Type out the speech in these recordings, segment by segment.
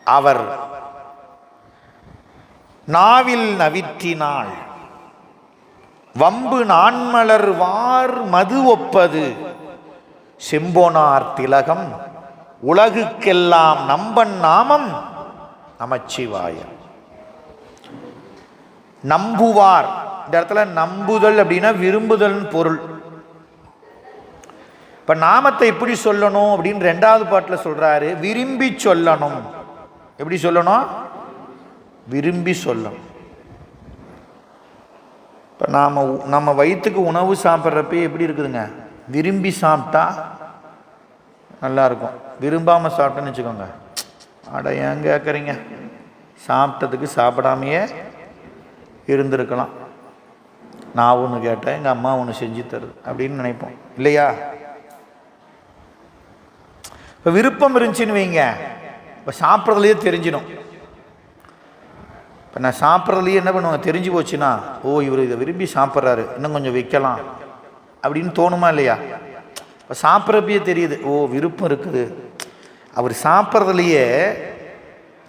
அவர் நாவில் நவிற்றினாள் வம்பு நான்மலர் வார் மது ஒப்பது செம்போனார் திலகம் உலகுக்கெல்லாம் நம்பன் நாமம் நமச்சிவாயம். நம்புவார், இந்த இடத்துல நம்புதல் அப்படின்னா விரும்புதல் பொருள். இப்ப நாமத்தை எப்படி சொல்லணும் அப்படின்னு 2வது பாட்டில் சொல்றாரு, விரும்பி சொல்லணும். எப்படி சொல்லணும்? விரும்பி சொல்லணும். இப்போ நம்ம வயிற்றுக்கு உணவு சாப்பிட்றப்ப எப்படி இருக்குதுங்க? விரும்பி சாப்பிட்டா நல்லா இருக்கும். விரும்பாமல் சாப்பிட்டேன்னு வச்சுக்கோங்க, அட ஏன் கேட்குறீங்க, சாப்பிட்டதுக்கு சாப்பிடாமையே இருந்திருக்கலாம், நான் ஒன்று கேட்டேன் எங்கள் அம்மா ஒன்று செஞ்சு தருது அப்படின்னு நினைப்போம் இல்லையா? இப்போ விருப்பம் இருந்துச்சுன்னு வைங்க, இப்போ சாப்பிட்றதுலையே தெரிஞ்சிடும். இப்போ நான் சாப்பிட்றதுலையே என்ன பண்ணுவாங்க, தெரிஞ்சு போச்சுன்னா, ஓ இவர் இதை விரும்பி சாப்பிட்றாரு, இன்னும் கொஞ்சம் வைக்கலாம் அப்படின்னு தோணுமா இல்லையா? இப்போ சாப்பிட்றப்பயே தெரியுது, ஓ விருப்பம் இருக்குது. அவர் சாப்பிட்றதுலையே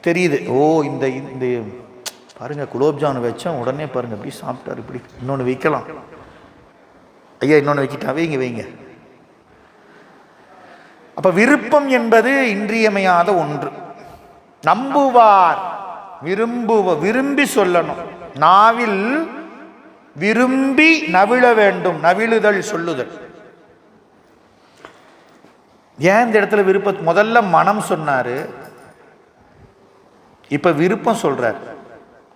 தெரியுது, ஓ இந்த இந்த பாருங்கள் குலோப்ஜாமுன் வச்சா உடனே பாருங்கள் எப்படி சாப்பிட்டாரு, இப்படி இன்னொன்று வைக்கலாம், ஐயா இன்னொன்று வைக்கிட்டா, வைங்க வைங்க. அப்போ விருப்பம் என்பது இன்றியமையாத ஒன்று. நம்புவார், விரும்பி சொல்லணும். நாவில் விரும்பி நவிழ வேண்டும். நவிழுதல் சொல்லுதல். ஏன் இந்த இடத்துல விருப்பம்? முதல்ல மனம் சொன்னாரு, இப்ப விருப்பம் சொல்றார்.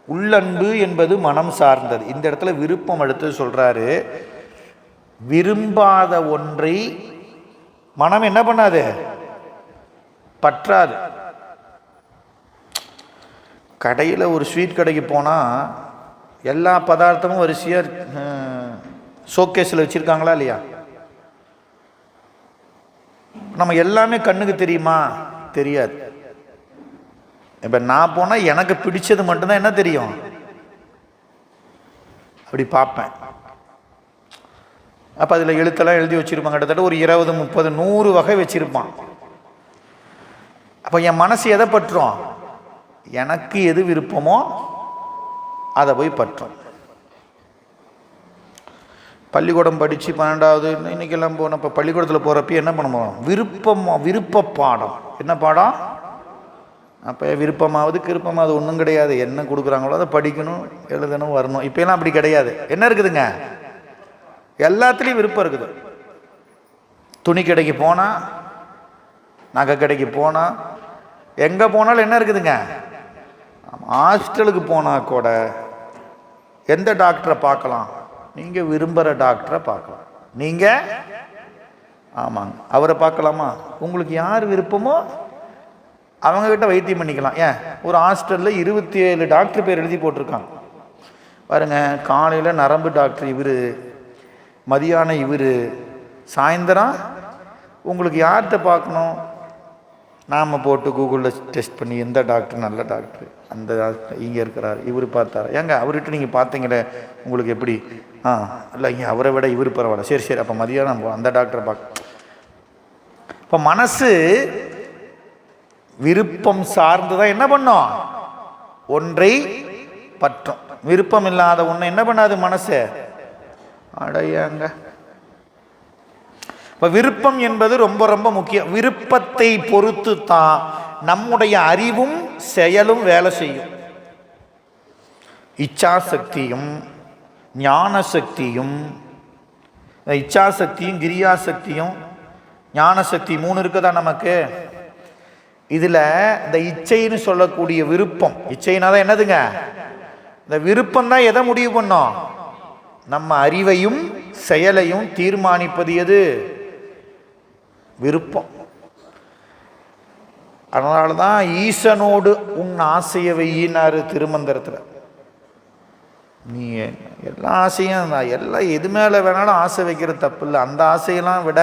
உள்ளன்பு என்பது மனம் சார்ந்தது. இந்த இடத்துல விருப்பம் அடுத்து சொல்றாரு, விரும்பாத ஒன்றை மனம் என்ன பண்ணாது, பற்றாது. கடையில் ஒரு ஸ்வீட் கடைக்கு போனால் எல்லா பதார்த்தமும் வரிசையாக ஷோகேஸில் வச்சுருக்காங்களா இல்லையா? நம்ம எல்லாமே கண்ணுக்கு தெரியுமா? தெரியாது. இப்போ நான் போனால் எனக்கு பிடிச்சது மட்டும்தான் என்ன தெரியும், அப்படி பார்ப்பேன். அப்போ அதில் எழுத்தெல்லாம் எழுதி வச்சுருப்பான், கிட்டத்தட்ட ஒரு 20, 30, 100 வகை வச்சுருப்பான். அப்போ என் மனசு எதை பற்றும்? எனக்கு எது விருப்பமோ அதை போய் பற்றும். பள்ளிக்கூடம் படித்து 12வது இன்னைக்கெல்லாம் போன, இப்போ பள்ளிக்கூடத்தில் போகிறப்ப என்ன பண்ணுவோம்? விருப்ப பாடம். என்ன பாடம்? அப்போ விருப்பமாவது கிருப்பமாவது ஒன்றும் கிடையாது. என்ன கொடுக்குறாங்களோ அதை படிக்கணும், எழுதணும், வரணும். இப்போலாம் அப்படி கிடையாது. என்ன இருக்குதுங்க? எல்லாத்துலேயும் விருப்பம் இருக்குது. துணி கடைக்கு போனால், நகை கடைக்கு போனால், எங்கே போனாலும் என்ன இருக்குதுங்க? ஹாஸ்டலுக்கு போனால் கூட எந்த டாக்டரை பார்க்கலாம்? நீங்கள் விரும்புகிற டாக்டரை பார்க்கலாம். நீங்கள் ஆமாங்க அவரை பார்க்கலாமா? உங்களுக்கு யார் விருப்பமோ அவங்கக்கிட்ட வைத்தியம் பண்ணிக்கலாம். ஏன் ஒரு ஹாஸ்டலில் 27 டாக்டர் பேர் எழுதி போட்டிருக்காங்க பாருங்க. காலையில் நரம்பு டாக்டர் இவர், மதியானம் இவர், சாயந்தரம் உங்களுக்கு யார்கிட்ட பார்க்கணும்? நாம் போட்டு கூகுளில் டெஸ்ட் பண்ணி எந்த டாக்டர் நல்ல டாக்டர், அந்த டாக்டர் இங்கே இருக்கிறார், இவர் பார்த்தார். ஏங்க அவர்கிட்ட நீங்கள் பார்த்தீங்களே உங்களுக்கு எப்படி? இல்லை இங்கே அவரை விட இவர் பரவாயில்ல, சரி சரி அப்போ மதியானம் அந்த டாக்டரை பார்க்க. இப்போ மனசு விருப்பம் சார்ந்து தான் என்ன பண்ணும்? ஒன்றை பற்றும். விருப்பம் இல்லாத ஒன்றை என்ன பண்ணாது மனசு? அடையாங்க. இப்போ விருப்பம் என்பது ரொம்ப ரொம்ப முக்கியம். விருப்பத்தை பொறுத்து தான் நம்முடைய அறிவும் செயலும் வேலை செய்யும். இச்சாசக்தியும் ஞான சக்தியும், இச்சாசக்தியும் கிரியாசக்தியும் ஞான சக்தி 3 இருக்குதா நமக்கு. இதில் இந்த இச்சைன்னு சொல்லக்கூடிய விருப்பம், இச்சைனா தான் என்னதுங்க? இந்த விருப்பம் தான் எதை முடிவு பண்ணோம்? நம்ம அறிவையும் செயலையும் தீர்மானிப்பது எது? விருப்பம். அதனால தான் ஈசனோடு உன் ஆசையை வையினாரு திருமந்திரத்தில். நீ எல்லா ஆசையும் எல்லாம் எது மேலே வேணாலும் ஆசை வைக்கிறது தப்பு இல்லை. அந்த ஆசையெல்லாம் விட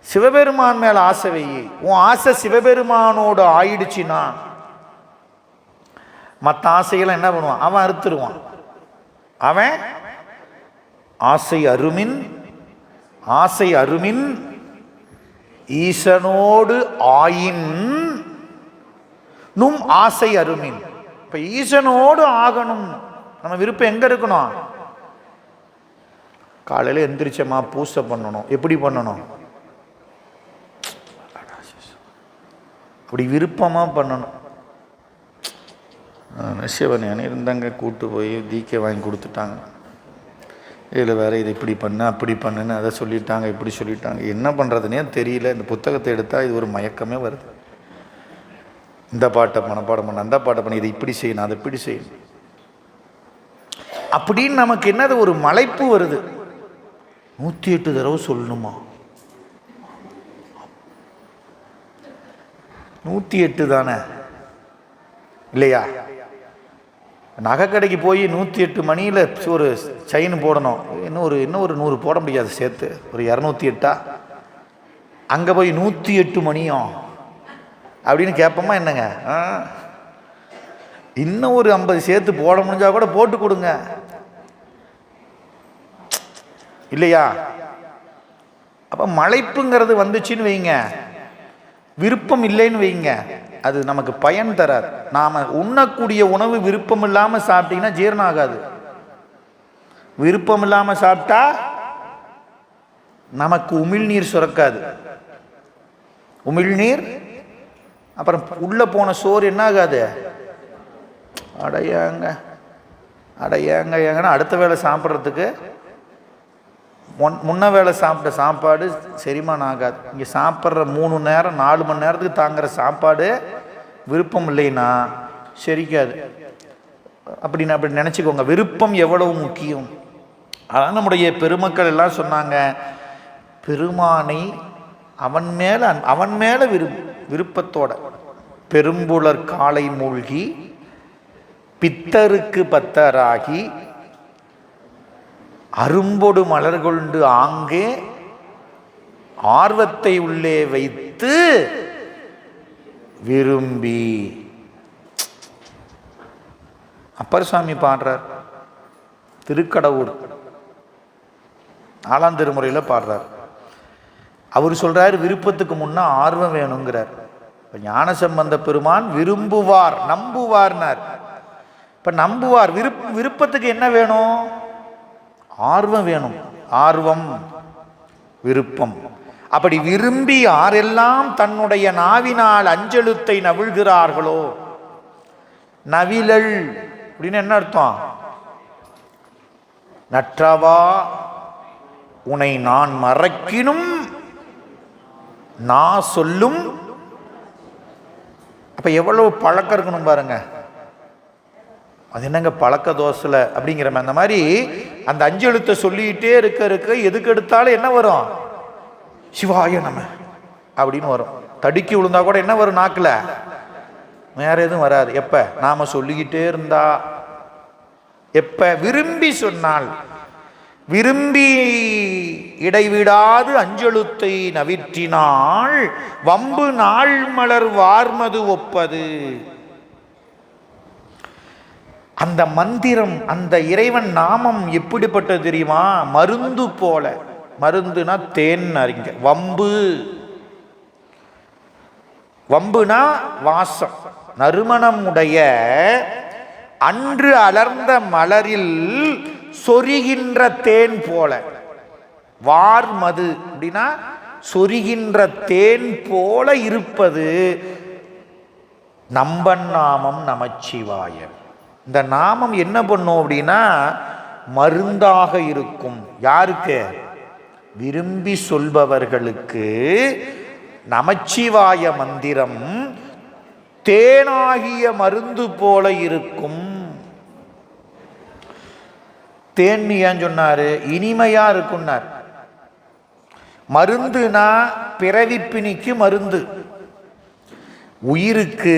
சிவபெருமான் மேல ஆசை வை. உன் ஆசை சிவபெருமானோடு ஆயிடுச்சுன்னா மற்ற ஆசையெல்லாம் என்ன பண்ணுவான்? அவன் அறுத்துருவான். அவன் ஆசை அருமின் ஈசனோடு ஆயின் நும் ஆசை அருமின். இப்ப ஈசனோடு ஆகணும். நம்ம விருப்பம் எங்க இருக்கணும்? காலையில எந்திரிச்சமா பூசை பண்ணணும். எப்படி பண்ணணும்? அப்படி விருப்பமா பண்ணணும். சிவன் இருந்தாங்க, கூட்டு போய் தீக்கை வாங்கி கொடுத்துட்டாங்க. இதில் வேறு இதை இப்படி பண்ணு அப்படி பண்ணுன்னு அதை சொல்லிட்டாங்க, இப்படி சொல்லிட்டாங்க. என்ன பண்ணுறதுனே தெரியல. இந்த புத்தகத்தை எடுத்தால் இது ஒரு மயக்கமே வருது. இந்த பாட்டை மனப்பாடம் பண்ண, அந்த பாட்டை பண்ணி, இதை இப்படி செய்யணும், அதை இப்படி செய்யணும் அப்படின்னு நமக்கு என்னது ஒரு மலைப்பு வருது. 108 தடவை சொல்லணுமா? 108 தானே இல்லையா? நகைக்கடைக்கு போய் 108 மணியில் ஒரு செயின் போடணும். இன்னும் ஒரு 100 போட முடியாது, சேர்த்து ஒரு 208. அங்கே போய் 108 மணியும் அப்படின்னு கேட்போமா என்னங்க? இன்னும் ஒரு 50 சேர்த்து போட முடிஞ்சா கூட போட்டு கொடுங்க, இல்லையா? அப்போ மலைப்புங்கிறது வந்துச்சுன்னு வைங்க, விருப்பம் இல்லைன்னு வைங்க, அது நமக்கு பயன் தராது. நாம உண்ணக்கூடிய உணவு விருப்பம் இல்லாம சாப்பிட்டீங்கன்னா ஜீரணம் ஆகாது. விருப்பம் இல்லாம சாப்பிட்டா நமக்கு உமிழ்நீர் சுரக்காது. உமிழ்நீர் அப்புறம் உள்ள போன சோறு என்ன ஆகாது? அடையாங்க ஏங்கன்னா அடுத்த வேளை சாப்பிட்றதுக்கு முன்ன வேளை சாப்பிட்ட சாப்பாடு செரிமானம் ஆகாது. இங்கே சாப்பிட்ற 3 நேரம் 4 மணி நேரத்துக்கு தாங்குற சாப்பாடு விருப்பம் இல்லைன்னா செரிக்காது. அப்படி நினச்சிக்கோங்க. விருப்பம் எவ்வளவு முக்கியம். அதான் நம்முடைய பெருமக்கள் எல்லாம் சொன்னாங்க, பெருமானை அவன் மேல விருப்பத்தோட பெரும்புலர் காலை மூழ்கி பித்தருக்கு பத்தராகி அரும்பொடு மலர் கொண்டு ஆங்கே ஆர்வத்தை உள்ளே வைத்து விரும்பி. அப்பர் சுவாமி பாடுறார், திருக்கடவுர் 4ஆம் திருமுறையில் பாடுறார். அவர் சொல்றார், விருப்பத்துக்கு முன்னா ஆர்வம் வேணுங்கிறார். இப்ப ஞானசம்பந்த பெருமான் விரும்புவார், நம்புவார்னார். இப்ப நம்புவார். விருப்பத்துக்கு என்ன வேணும்? ஆர்வம் வேணும். ஆர்வம், விருப்பம். அப்படி விரும்பி யாரெல்லாம் தன்னுடைய நாவினால் அஞ்செழுத்தை நவிழ்கிறார்களோ, நவிழல் அப்படின்னு என்ன அர்த்தம்? நற்றவா உனை நான் மறக்கினும் நான் சொல்லும். அப்ப எவ்வளவு பழக்கம் இருக்கணும் பாருங்க. அது என்னங்க பழக்க தோசைல அப்படிங்கிற அந்த மாதிரி அந்த அஞ்செழுத்தை சொல்லிக்கிட்டே இருக்க எதுக்கு எடுத்தாலும் என்ன வரும்? சிவாய நம அப்படின்னு வரும். தடுக்கி விழுந்தா கூட என்ன வரும்? நாக்குல வேற எதுவும் வராது. எப்ப நாம சொல்லிக்கிட்டே இருந்தா. எப்ப விரும்பி சொன்னால், விரும்பி இடைவிடாது அஞ்செழுத்தை நவிற்றினால் வம்பு நாள் மலர் வார்மது ஒப்பது. அந்த மந்திரம், அந்த இறைவன் நாமம் எப்படிப்பட்டது தெரியுமா? மருந்து போல. மருந்துனா தேன் அறிங்க. வம்புனா வாசம், நறுமணம் உடைய அன்று அலர்ந்த மலரில் சொரிகின்ற தேன் போல. வார்மது அப்படின்னா சொரிகின்ற தேன் போல இருப்பது நம்பன் நாமம் நமச்சிவாய. இந்த நாமம் என்ன பண்ணும் அப்படின்னா மருந்தாக இருக்கும். யாருக்கு? விரும்பி சொல்பவர்களுக்கு நமச்சிவாய மந்திரம் தேனாகிய மருந்து போல இருக்கும். தேன் ஏன் சொன்னாரு? இனிமையா இருக்குன்னார். மருந்துனா பிறவிப்பிணிக்கு மருந்து. உயிருக்கு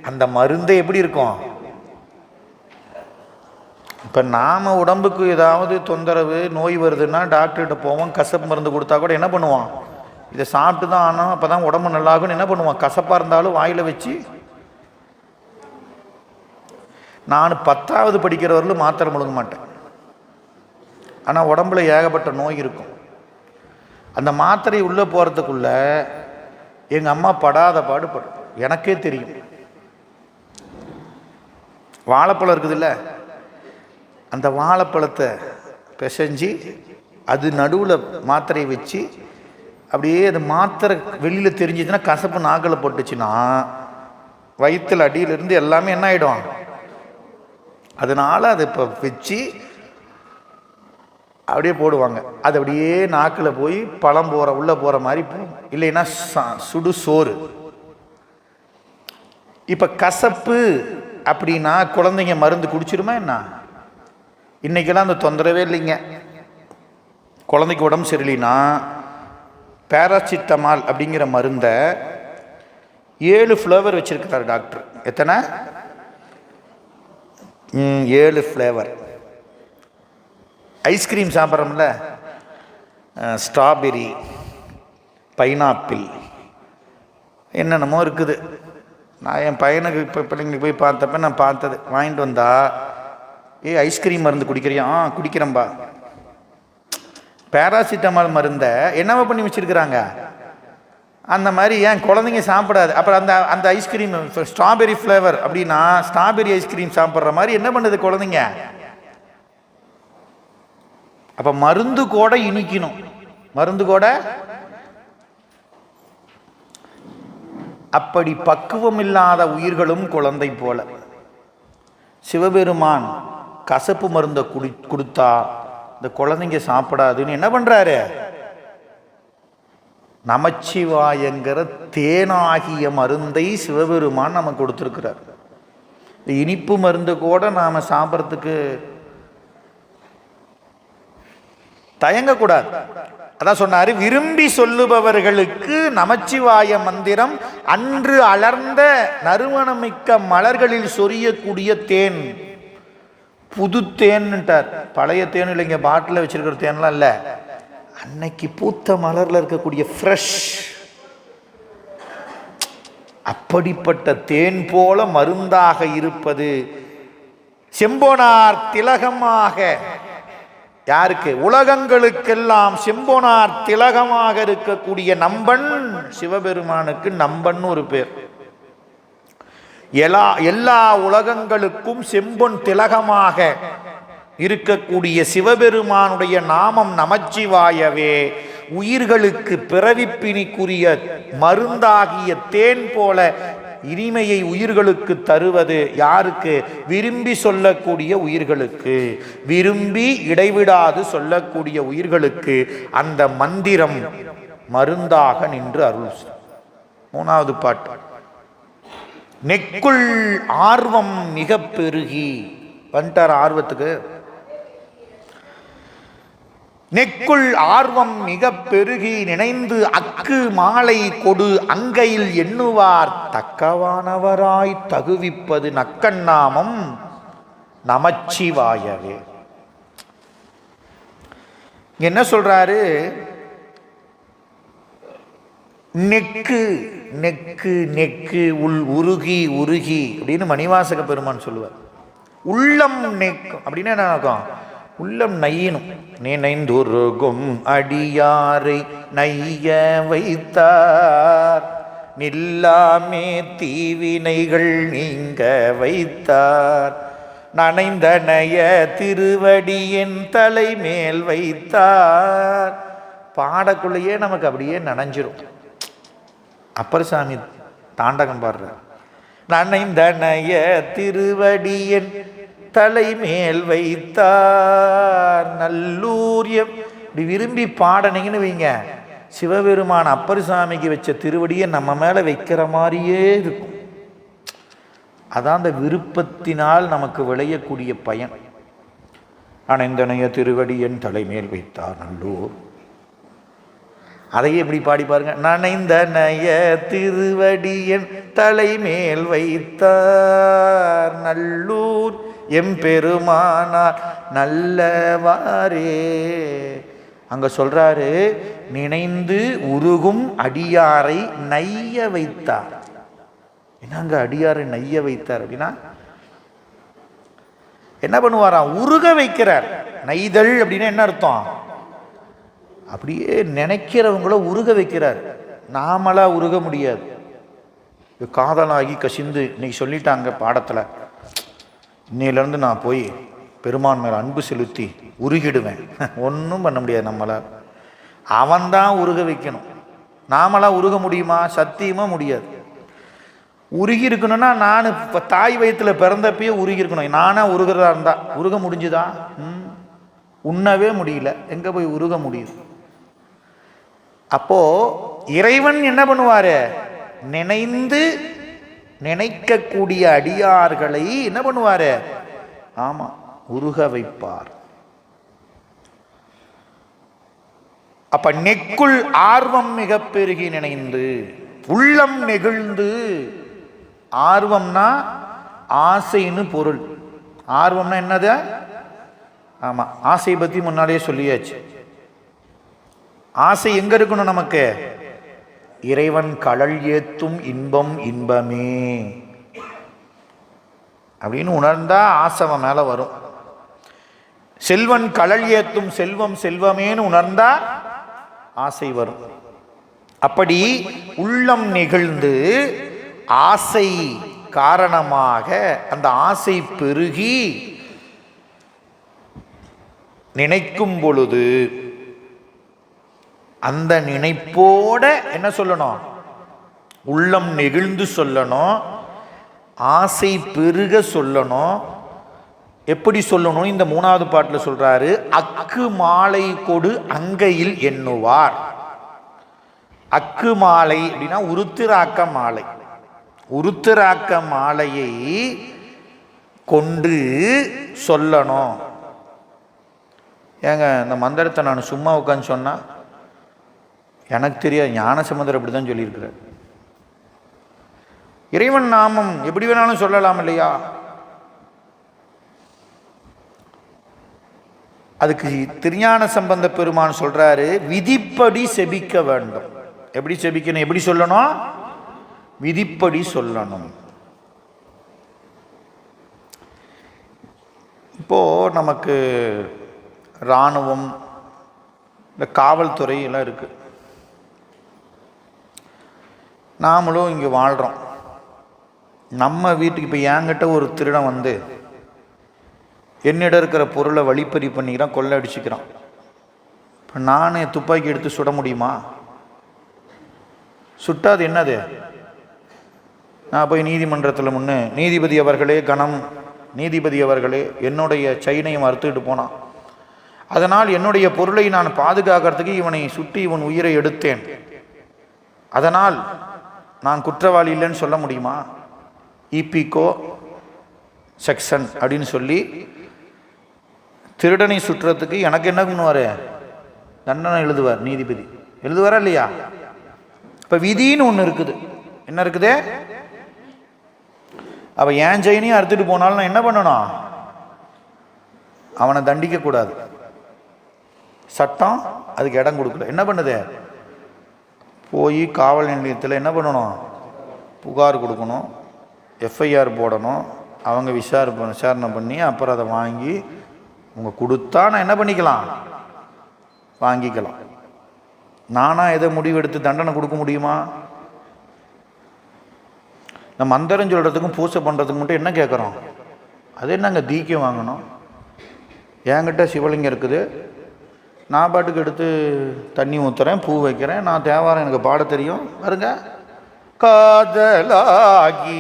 அந்த மருந்து எப்படி இருக்கும்? இப்போ நாம் உடம்புக்கு ஏதாவது தொந்தரவு நோய் வருதுன்னா டாக்டர்கிட்ட போவோம். கசப்பு மருந்து கொடுத்தா கூட என்ன பண்ணுவோம்? இதை சாப்பிட்டு தான் ஆனோம், அப்போ தான் உடம்பு நல்லாகும்னு என்ன பண்ணுவோம்? கசப்பாக இருந்தாலும் வாயில் வச்சு. நான் 10ஆவது படிக்கிறவர்களும் மாத்திரை முழுங்க மாட்டேன். ஆனால் உடம்புல ஏகப்பட்ட நோய் இருக்கும். அந்த மாத்திரை உள்ளே போகிறதுக்குள்ள எங்கள் அம்மா படாத பாடுபடும். எனக்கே தெரியும். வாழைப்பழம் இருக்குதுல்ல, அந்த வாழைப்பழத்தை பிசைஞ்சு அது நடுவில் மாத்திரையை வச்சு அப்படியே அது மாத்திரை வெளியில் தெரிஞ்சிச்சுன்னா, கசப்பு நாக்கில் போட்டுச்சுன்னா வயிற்றில் அடியிலிருந்து எல்லாமே என்ன ஆகிடும். அதனால் அதை இப்போ வச்சு அப்படியே போடுவாங்க. அது அப்படியே நாக்கில் போய் பழம் போகிற உள்ளே போகிற மாதிரி போகும். இல்லைன்னா சுடு சோறு. இப்போ கசப்பு அப்படின்னா குழந்தைங்க மருந்து குடிச்சிருமா என்ன? இன்றைக்கெல்லாம் அந்த தொந்தரவே இல்லைங்க. குழந்தைக்கு உடம்பு சரியில்லைன்னா பேராசிட்டமால் அப்படிங்கிற மருந்தை 7 ஃப்ளேவர் வச்சுருக்கிறார் டாக்டர். எத்தனை? 7 ஃப்ளேவர். ஐஸ்கிரீம் சாப்பிட்றோம்ல, ஸ்ட்ராபெரி, பைனாப்பிள், என்னென்னமோ இருக்குது. நான் என் பையனுக்கு இப்போ பிள்ளைங்களுக்கு போய் பார்த்தப்ப நான் பார்த்தது வாங்கிட்டு வந்தா, ஐஸ்கிரீம் மருந்து குடிக்கிறியா? குடிக்கிறேன்பா. பேராசிட்டமால் மருந்தை என்னவா பண்ணி வச்சுருக்கிறாங்க. அந்த மாதிரி ஏன் குழந்தைங்க சாப்பிடாது. அப்புறம் அந்த அந்த ஐஸ்கிரீம் ஸ்ட்ராபெரி ஃப்ளேவர் அப்படின்னா ஸ்ட்ராபெரி ஐஸ்கிரீம் சாப்பிட்ற மாதிரி என்ன பண்ணுது குழந்தைங்க. அப்போ மருந்து கூட இனிக்கணும். மருந்து கூட அப்படி பக்குவம் இல்லாத உயிர்களும் குழந்தை போல. சிவபெருமான் கசப்பு மருந்தை கொடுத்தா இந்த குழந்தைங்க சாப்பிடாதுன்னு என்ன பண்றாரு? நமச்சிவாயங்கிற தேனாகிய மருந்தை சிவபெருமான் நமக்கு கொடுத்துருக்கிறார். இந்த இனிப்பு மருந்து கூட நாம சாப்பிட்றதுக்கு தயங்கக்கூடாது. அதான் சொன்னாரு, விரும்பி சொல்லுபவர்களுக்கு நமச்சிவாய மந்திரம் அன்று அலர்ந்த நறுமணமிக்க மலர்களில் சொரியக்கூடிய தேன். புது தேன்ட்டார். பழைய தேன் இல்லைங்க, பாட்டில் வச்சிருக்கிற தேன்லாம் இல்லை. அன்னைக்கு பூத்த மலர்ல இருக்கக்கூடிய ஃப்ரெஷ். அப்படிப்பட்ட தேன் போல மருந்தாக இருப்பது செம்பொனார் திலகமாக. யாருக்கு? உலகங்களுக்கெல்லாம் செம்பொனார் திலகமாக இருக்கக்கூடிய நம்பன். சிவபெருமானுக்கு நம்பன் ஒரு பேர். எல்லா உலகங்களுக்கும் செம்பொன் திலகமாக இருக்கக்கூடிய சிவபெருமானுடைய நாமம் நமச்சிவாயவே உயிர்களுக்கு பிறவிப்பிணிக்குரிய மருந்தாகிய தேன் போல இனிமையை உயிர்களுக்கு தருவது யாருக்கு? விரும்பி சொல்லக்கூடிய உயிர்களுக்கு. விரும்பி இடைவிடாது சொல்லக்கூடிய உயிர்களுக்கு அந்த மந்திரம் மருந்தாக நின்று அருள். 3வது பாட்டு. நெக்குள் ஆர்வம் மிக பெருகி வந்துட்டார். ஆர்வத்துக்கு நெக்குள் ஆர்வம் மிக பெருகி நினைந்து அக்கு மாலை கொடு அங்கையில் எண்ணுவார் தக்கவானவராய் தகுவிப்பது நக்கண்ணாமம் நமச்சிவாயவே. என்ன சொல்றாரு? நெக்கு நெக்கு நெக்கு உள் உருகி உருகி அப்படின்னு மணிவாசக பெருமான் சொல்லுவார். உள்ளம் நெக்கும் அப்படின்னா என்ன நடக்கும்? உள்ளம் நையணும். நினைந்துருகும் அடியாரை நைய வைத்தார், நில்லாமே தீவினைகள் நீங்க வைத்தார், நனைந்தனைய திருவடியின் தலைமேல் வைத்தார். பாடக்குள்ளேயே நமக்கு அப்படியே நனைஞ்சிரும். அப்பர் சாமி தாண்டகம் பாடுறார். நனைந்தனைய திருவடியின் தலைமேல் வைத்தார் நல்லூரியம். இப்படி விரும்பி பாடனீங்கன்னு வைங்க, சிவபெருமான் அப்பர் சாமிக்கு வச்ச திருவடியை நம்ம மேலே வைக்கிற மாதிரியே இருக்கும். அதான் அந்த விருப்பத்தினால் நமக்கு விளையக்கூடிய பயன். அனைந்தனைய திருவடியின் தலைமேல் வைத்தார் நல்லூர். அதையே எப்படி பாடி பாருங்க. நனைந்தனைய திருவடியின் தலைமேல் வைத்தார் நல்லூர் எம்பெருமானார் நல்லவாரே. அங்க சொல்றாரு, நினைந்து உருகும் அடியாரை நைய வைத்தார். என்னங்க அடியாரை நைய வைத்தார் அப்படின்னா என்ன பண்ணுவாராம்? உருக வைக்கிறார். நைதல் அப்படின்னா என்ன அர்த்தம்? அப்படியே நினைக்கிறவங்கள உருக வைக்கிறார். நாமளா உருக முடியாது. காதலாகி கசிந்து இன்னைக்கு சொல்லிட்டாங்க பாடத்தில், இன்னையிலேருந்து நான் போய் பெருமான் மேலே அன்பு செலுத்தி உருகிடுவேன். ஒன்றும் பண்ண முடியாது நம்மளால். அவன்தான் உருக வைக்கணும். நாமெல்லாம் உருக முடியுமா? சத்தியமாக முடியாது. உருகி இருக்கணும்னா நான் இப்போ தாய் வயிற்றில் பிறந்தப்பயே உருகி இருக்கணும். நானே உருகிறதா இருந்தா உருக முடிஞ்சுதா? உண்ணவே முடியல, எங்கே போய் உருக முடியுது? அப்போ இறைவன் என்ன பண்ணுவாரு? நினைக்கக்கூடிய அடியார்களை என்ன பண்ணுவாரு? ஆமா, உருக வைப்பார். அப்ப நெக்குள் ஆர்வம் மிக பெருகி நினைந்து உள்ளம் நெகிழ்ந்து. ஆர்வம்னா ஆசைன்னு பொருள். ஆர்வம்னா என்னது? ஆமா, ஆசை பத்தி முன்னாடியே சொல்லியாச்சு. ஆசை எங்க இருக்கணும் நமக்கு? இறைவன் கடல் ஏத்தும் இன்பம் இன்பமே அப்படின்னு உணர்ந்தா ஆசவன் மேல வரும். செல்வன் கடல் ஏத்தும் செல்வம் செல்வமேன்னு உணர்ந்தா ஆசை வரும். அப்படி உள்ளம் நெகிழ்ந்து ஆசை காரணமாக அந்த ஆசை பெருகி நினைக்கும் பொழுது அந்த நினைப்போட என்ன சொல்லணும்? உள்ளம் நெகிழ்ந்து சொல்லணும், ஆசை பெருக சொல்லணும். எப்படி சொல்லணும்? இந்த 3வது பாட்டில் சொல்றாரு, அக்கு மாலை கொடு அங்கையில் எண்ணுவார். அக்கு மாலை அப்படின்னா உருத்திராக்க மாலை. உருத்திராக்க மாலையை கொண்டு சொல்லணும். ஏங்க இந்த மந்திரத்தை நான் சும்மா உட்காந்து சொன்னா எனக்கு தெரியாது. ஞானசம்பந்தர் அப்படி தான் சொல்லியிருக்கிறார். இறைவன் நாமம் எப்படி வேணாலும் சொல்லலாம் இல்லையா? அதுக்கு திருஞான சம்பந்த பெருமான் சொல்றாரு, விதிப்படி செபிக்க வேண்டும். எப்படி செபிக்கணும்? எப்படி சொல்லணும்? விதிப்படி சொல்லணும். இப்போ நமக்கு இராணுவம், இந்த காவல்துறை எல்லாம் இருக்கு. நாமளும் இங்கே வாழ்கிறோம். நம்ம வீட்டுக்கு இப்போ என்கிட்ட ஒரு திருடன் வந்து என்னிடம் இருக்கிற பொருளை வழிப்பறி பண்ணிக்கிறான், கொள்ளை அடிச்சுக்கிறான். இப்போ நான் துப்பாக்கி எடுத்து சுட முடியுமா? சுட்டாது என்னது? நான் போய் நீதிமன்றத்தில் முன்னே, நீதிபதி அவர்களே, நீதிபதி அவர்களே, என்னுடைய செயினையும் அறுத்துக்கிட்டு போனான், அதனால் என்னுடைய பொருளை நான் பாதுகாக்கிறதுக்கு இவனை சுட்டி இவன் உயிரை எடுத்தேன், அதனால் நான் குற்றவாளி இல்லைன்னு சொல்ல முடியுமா? இபிகோ செக்ஷன் அப்படின்னு சொல்லி திருடனை சுற்றுறதுக்கு எனக்கு என்ன பண்ணுவார்? தண்டனை எழுதுவார். நீதிபதி எழுதுவாரா இல்லையா? இப்போ விதின்னு ஒன்று இருக்குது. என்ன இருக்குது? அவன் ஏன் செயினையும் அறுத்துட்டு போனாலும் நான் என்ன பண்ணணும்? அவனை தண்டிக்க கூடாது. சட்டம் அதுக்கு இடம் கொடுக்கல. என்ன பண்ணுது? போய் காவல் நிலையத்தில் என்ன பண்ணணும்? புகார் கொடுக்கணும், எஃப்ஐஆர் போடணும். அவங்க விசாரணை பண்ணி அப்புறம் அதை வாங்கி உங்கள் கொடுத்தா நான் என்ன பண்ணிக்கலாம்? வாங்கிக்கலாம். நானா எதை முடிவெடுத்து தண்டனை கொடுக்க முடியுமா? நம்ம மந்திரம் சொல்கிறதுக்கும் பூசை பண்ணுறதுக்கு மட்டும் என்ன கேட்குறோம்? அது என்னங்க தீக்கை வாங்கணும்? என்கிட்ட சிவலிங்கம் இருக்குது, நான் பாட்டுக்கு எடுத்து தண்ணி ஊற்றுறேன், பூ வைக்கிறேன், நான் தேவாரம் எனக்கு பாட தெரியும், பாருங்க, காதலாகி,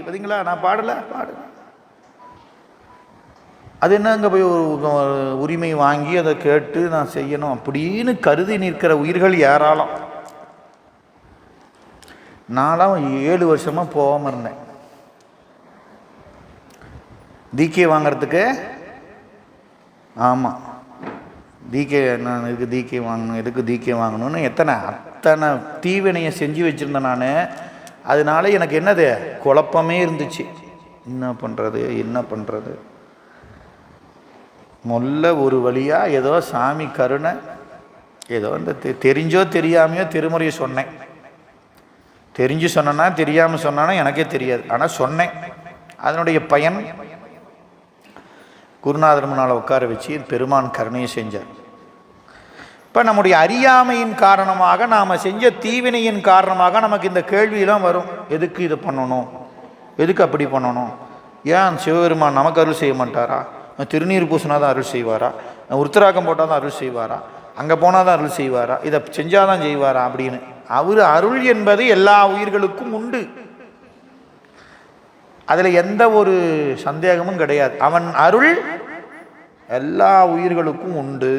பார்த்தீங்களா, நான் பாடலை, பாடு. அது என்ன அங்கே போய் ஒரு உரிமை வாங்கி அதை கேட்டு நான் செய்யணும் அப்படின்னு கருதி நிற்கிற உயிர்கள் ஏராளம். நான்லாம் 7 வருஷமாக போகாமல் இருந்தேன் தீக்கை வாங்கிறதுக்கு. ஆமாம், தீக்கை நான் எதுக்கு தீக்கை வாங்கணும், எதுக்கு தீக்கை வாங்கணும்னு அத்தனை தீவினையை செஞ்சு வச்சுருந்தேன் நான். அதனால எனக்கு என்னது குழப்பமே இருந்துச்சு. என்ன பண்ணுறது? மொல்ல ஒரு வழியாக ஏதோ சாமி கருணை, ஏதோ இந்த தெரிஞ்சோ தெரியாமையோ திருமுறையை சொன்னேன். தெரிஞ்சு சொன்னா தெரியாமல் சொன்னானா எனக்கே தெரியாது, ஆனால் சொன்னேன். அதனுடைய பயன் குருநாதர் முன்னால் உட்கார வச்சு பெருமான் கருணையை செஞ்சார். இப்போ நம்முடைய அறியாமையின் காரணமாக, நாம் செஞ்ச தீவினையின் காரணமாக நமக்கு இந்த கேள்வியெல்லாம் வரும். எதுக்கு இது பண்ணணும், எதுக்கு அப்படி பண்ணணும், ஏன் சிவபெருமான் நமக்கு அருள் செய்ய மாட்டாரா? திருநீர் பூசினா தான் அருள் செய்வாரா? உருத்திராக்கம் போட்டால் தான் அருள் செய்வாரா? அங்கே போனால் தான் அருள் செய்வாரா? இதை செஞ்சாதான் செய்வாரா அப்படின்னு. அவர் அருள் என்பது எல்லா உயிர்களுக்கும் உண்டு, அதில் எந்த ஒரு சந்தேகமும் கிடையாது. அவன் அருள் எல்லா உயிர்களுக்கும் உண்டு.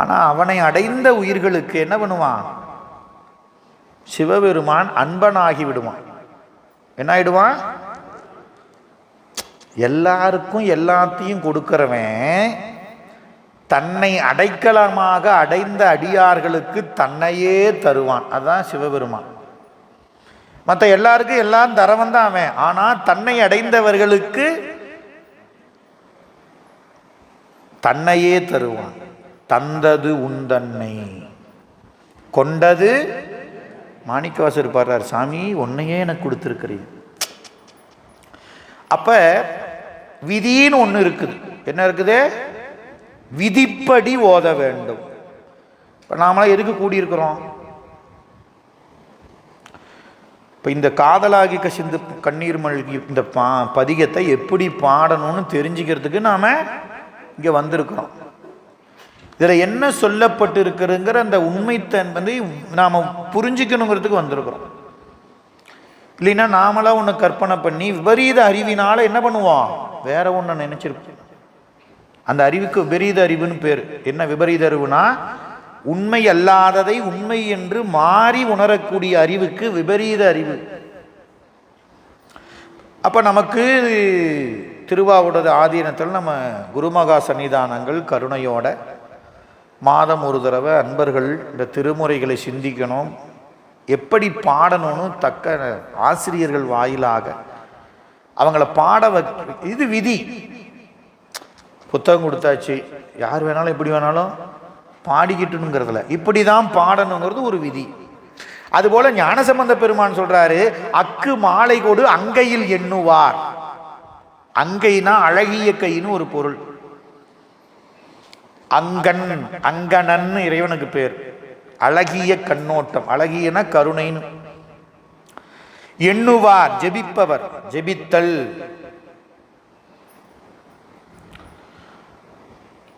ஆனால் அவனை அடைந்த உயிர்களுக்கு என்ன பண்ணுவான்? சிவபெருமான் அன்பனாகி விடுவான். என்ன ஆயிடுவான்? எல்லாருக்கும் எல்லாத்தையும் கொடுக்கிறவன் தன்னை அடைக்கலமாக அடைந்த அடியார்களுக்கு தன்னையே தருவான். அதுதான் சிவபெருமான். மற்ற எல்லாருக்கும் எல்லாம் தரவன் தான் அவன். ஆனால் தன்னை அடைந்தவர்களுக்கு தன்னையே தருவான். தந்தது உந்தன்னை கொண்டது. மாணிக்கவாசர் பாடுறார், சாமி உன்னையே எனக்கு கொடுத்துருக்கிறீங்க. அப்ப விதின்னு ஒன்று இருக்குது. என்ன இருக்குது? விதிப்படி ஓத வேண்டும். இப்போ நாமளாம் எதுக்கு கூடியிருக்கிறோம்? இப்போ இந்த காதலாகி கசிந்து கண்ணீர் மல்கி இந்த பதிகத்தை எப்படி பாடணும்னு தெரிஞ்சுக்கிறதுக்கு நாம் இங்கே வந்திருக்கிறோம். இதில் என்ன சொல்லப்பட்டு இருக்கிறதுங்கிற அந்த உண்மைத்தன்மை நாம் புரிஞ்சுக்கணுங்கிறதுக்கு வந்திருக்கிறோம். இல்லைன்னா நாமளாக ஒன்று கற்பனை பண்ணி விபரீத அறிவினால் என்ன பண்ணுவோம்? வேற ஒன்று நினைச்சிருப்போம். அந்த அறிவுக்கு விபரீத அறிவுன்னு பேர். என்ன விபரீத அறிவுனா? உண்மை அல்லாததை உண்மை என்று மாறி உணரக்கூடிய அறிவுக்கு விபரீத அறிவு. அப்போ நமக்கு திருவாவூர் ஆதீனத்தில் நம்ம குருமகா சன்னிதானங்கள் கருணையோட மாதம் ஒரு தடவை அன்பர்கள் இந்த திருமுறைகளை சிந்திக்கணும், எப்படி பாடணும்னு தக்க ஆசிரியர்கள் வாயிலாக அவங்கள பாட இது விதி. புத்தகம் கொடுத்தாச்சு, யார் வேணாலும் எப்படி வேணாலும் பாடிக்கிட்டுங்கிறதுல இப்படி தான் பாடணுங்கிறது ஒரு விதி. அதுபோல ஞானசம்பந்த பெருமான் சொல்றாரு, அக்கு மாலை கொடு அங்கையில் எண்ணுவார். அங்கைனா அழகிய கைன்னு ஒரு பொருள். அங்கன் அங்கனன் இறைவனுக்கு பேர். அழகிய கண்ணோட்டம், அழகியன கருணைன்னு. எண்ணுவார் ஜெபிப்பவர், ஜெபித்தல்.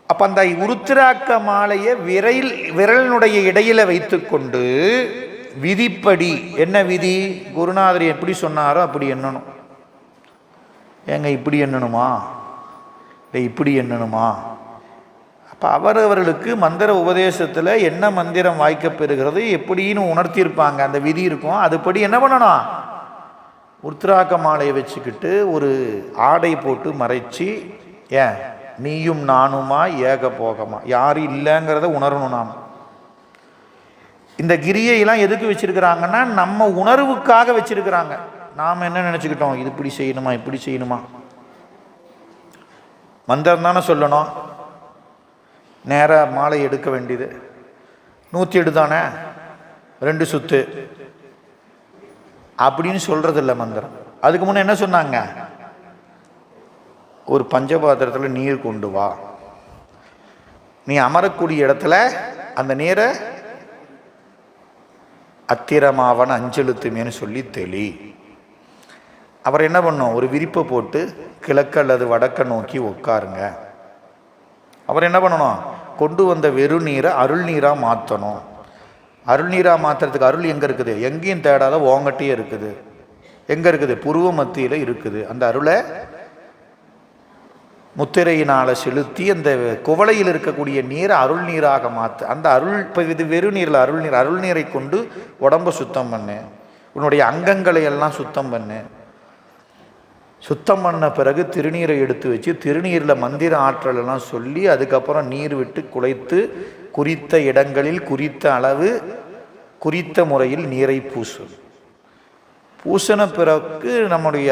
அப்ப அந்த உருத்திராக்க மாலையை விரலினுடைய இடையில வைத்துக்கொண்டு விதிப்படி, என்ன விதி? குருநாதர் எப்படி சொன்னாரோ அப்படி எண்ணணும். ஏங்க இப்படி எண்ணணுமா, இல்லை இப்படி எண்ணணுமா? அப்போ அவரவர்களுக்கு மந்திர உபதேசத்தில் என்ன மந்திரம் வாய்க்கப்பெறுகிறது எப்படின்னு உணர்த்தியிருப்பாங்க, அந்த விதி இருக்கும். அதுபடி என்ன பண்ணணும்? உருத்திராக்க மாலையை வச்சுக்கிட்டு ஒரு ஆடை போட்டு மறைச்சி, ஏன் நீயும் நானுமா ஏக போகமா, யாரும் இல்லைங்கிறத உணரணும். நாம் இந்த கிரியையெல்லாம் எதுக்கு வச்சிருக்கிறாங்கன்னா நம்ம உணர்வுக்காக வச்சிருக்கிறாங்க. நாம் என்ன நினச்சிக்கிட்டோம்? இது இப்படி செய்யணுமா இப்படி செய்யணுமா? மந்திரம் தானே சொல்லணும். நேராக மாலை எடுக்க வேண்டியது 108 தானே, 2 சுத்து அப்படின்னு சொல்றது இல்லை மந்திரம். அதுக்கு முன்னே என்ன சொன்னாங்க? ஒரு பஞ்சபாத்திரத்தில் நீர் கொண்டு வா, நீ அமரக்கூடிய இடத்துல அந்த நீரை அத்திரமாவன் அஞ்செழுத்துமேன்னு சொல்லி தெளி. அப்புறம் என்ன பண்ணும்? ஒரு விரிப்பை போட்டு கிழக்கு அல்லது வடக்க நோக்கி உட்காருங்க. அப்புறம் என்ன பண்ணணும்? கொண்டு வந்த வெறும் நீரை அருள் நீராக மாற்றணும். அருள் நீராக மாற்றுறதுக்கு அருள் எங்கே இருக்குது? எங்கேயும் தேடாத ஓங்கட்டியே இருக்குது. எங்கே இருக்குது? புருவ மத்தியில் இருக்குது. அந்த அருளை முத்திரையினால் செலுத்தி அந்த குவளையில் இருக்கக்கூடிய நீரை அருள் நீராக மாற்று. அந்த அருள் இப்போ இது வெறும் நீரில் அருள் நீர், அருள் நீரை கொண்டு உடம்பை சுத்தம் பண்ணு, உன்னுடைய அங்கங்களை எல்லாம் சுத்தம் பண்ணு. சுத்தம் பண்ண பிறகு திருநீரை எடுத்து வச்சு திருநீரில் மந்திர ஆற்றல் எல்லாம் சொல்லி அதுக்கப்புறம் நீர் விட்டு குழைத்து குறித்த இடங்களில் குறித்த அளவு குறித்த முறையில் நீரை பூசின பிறகு நம்முடைய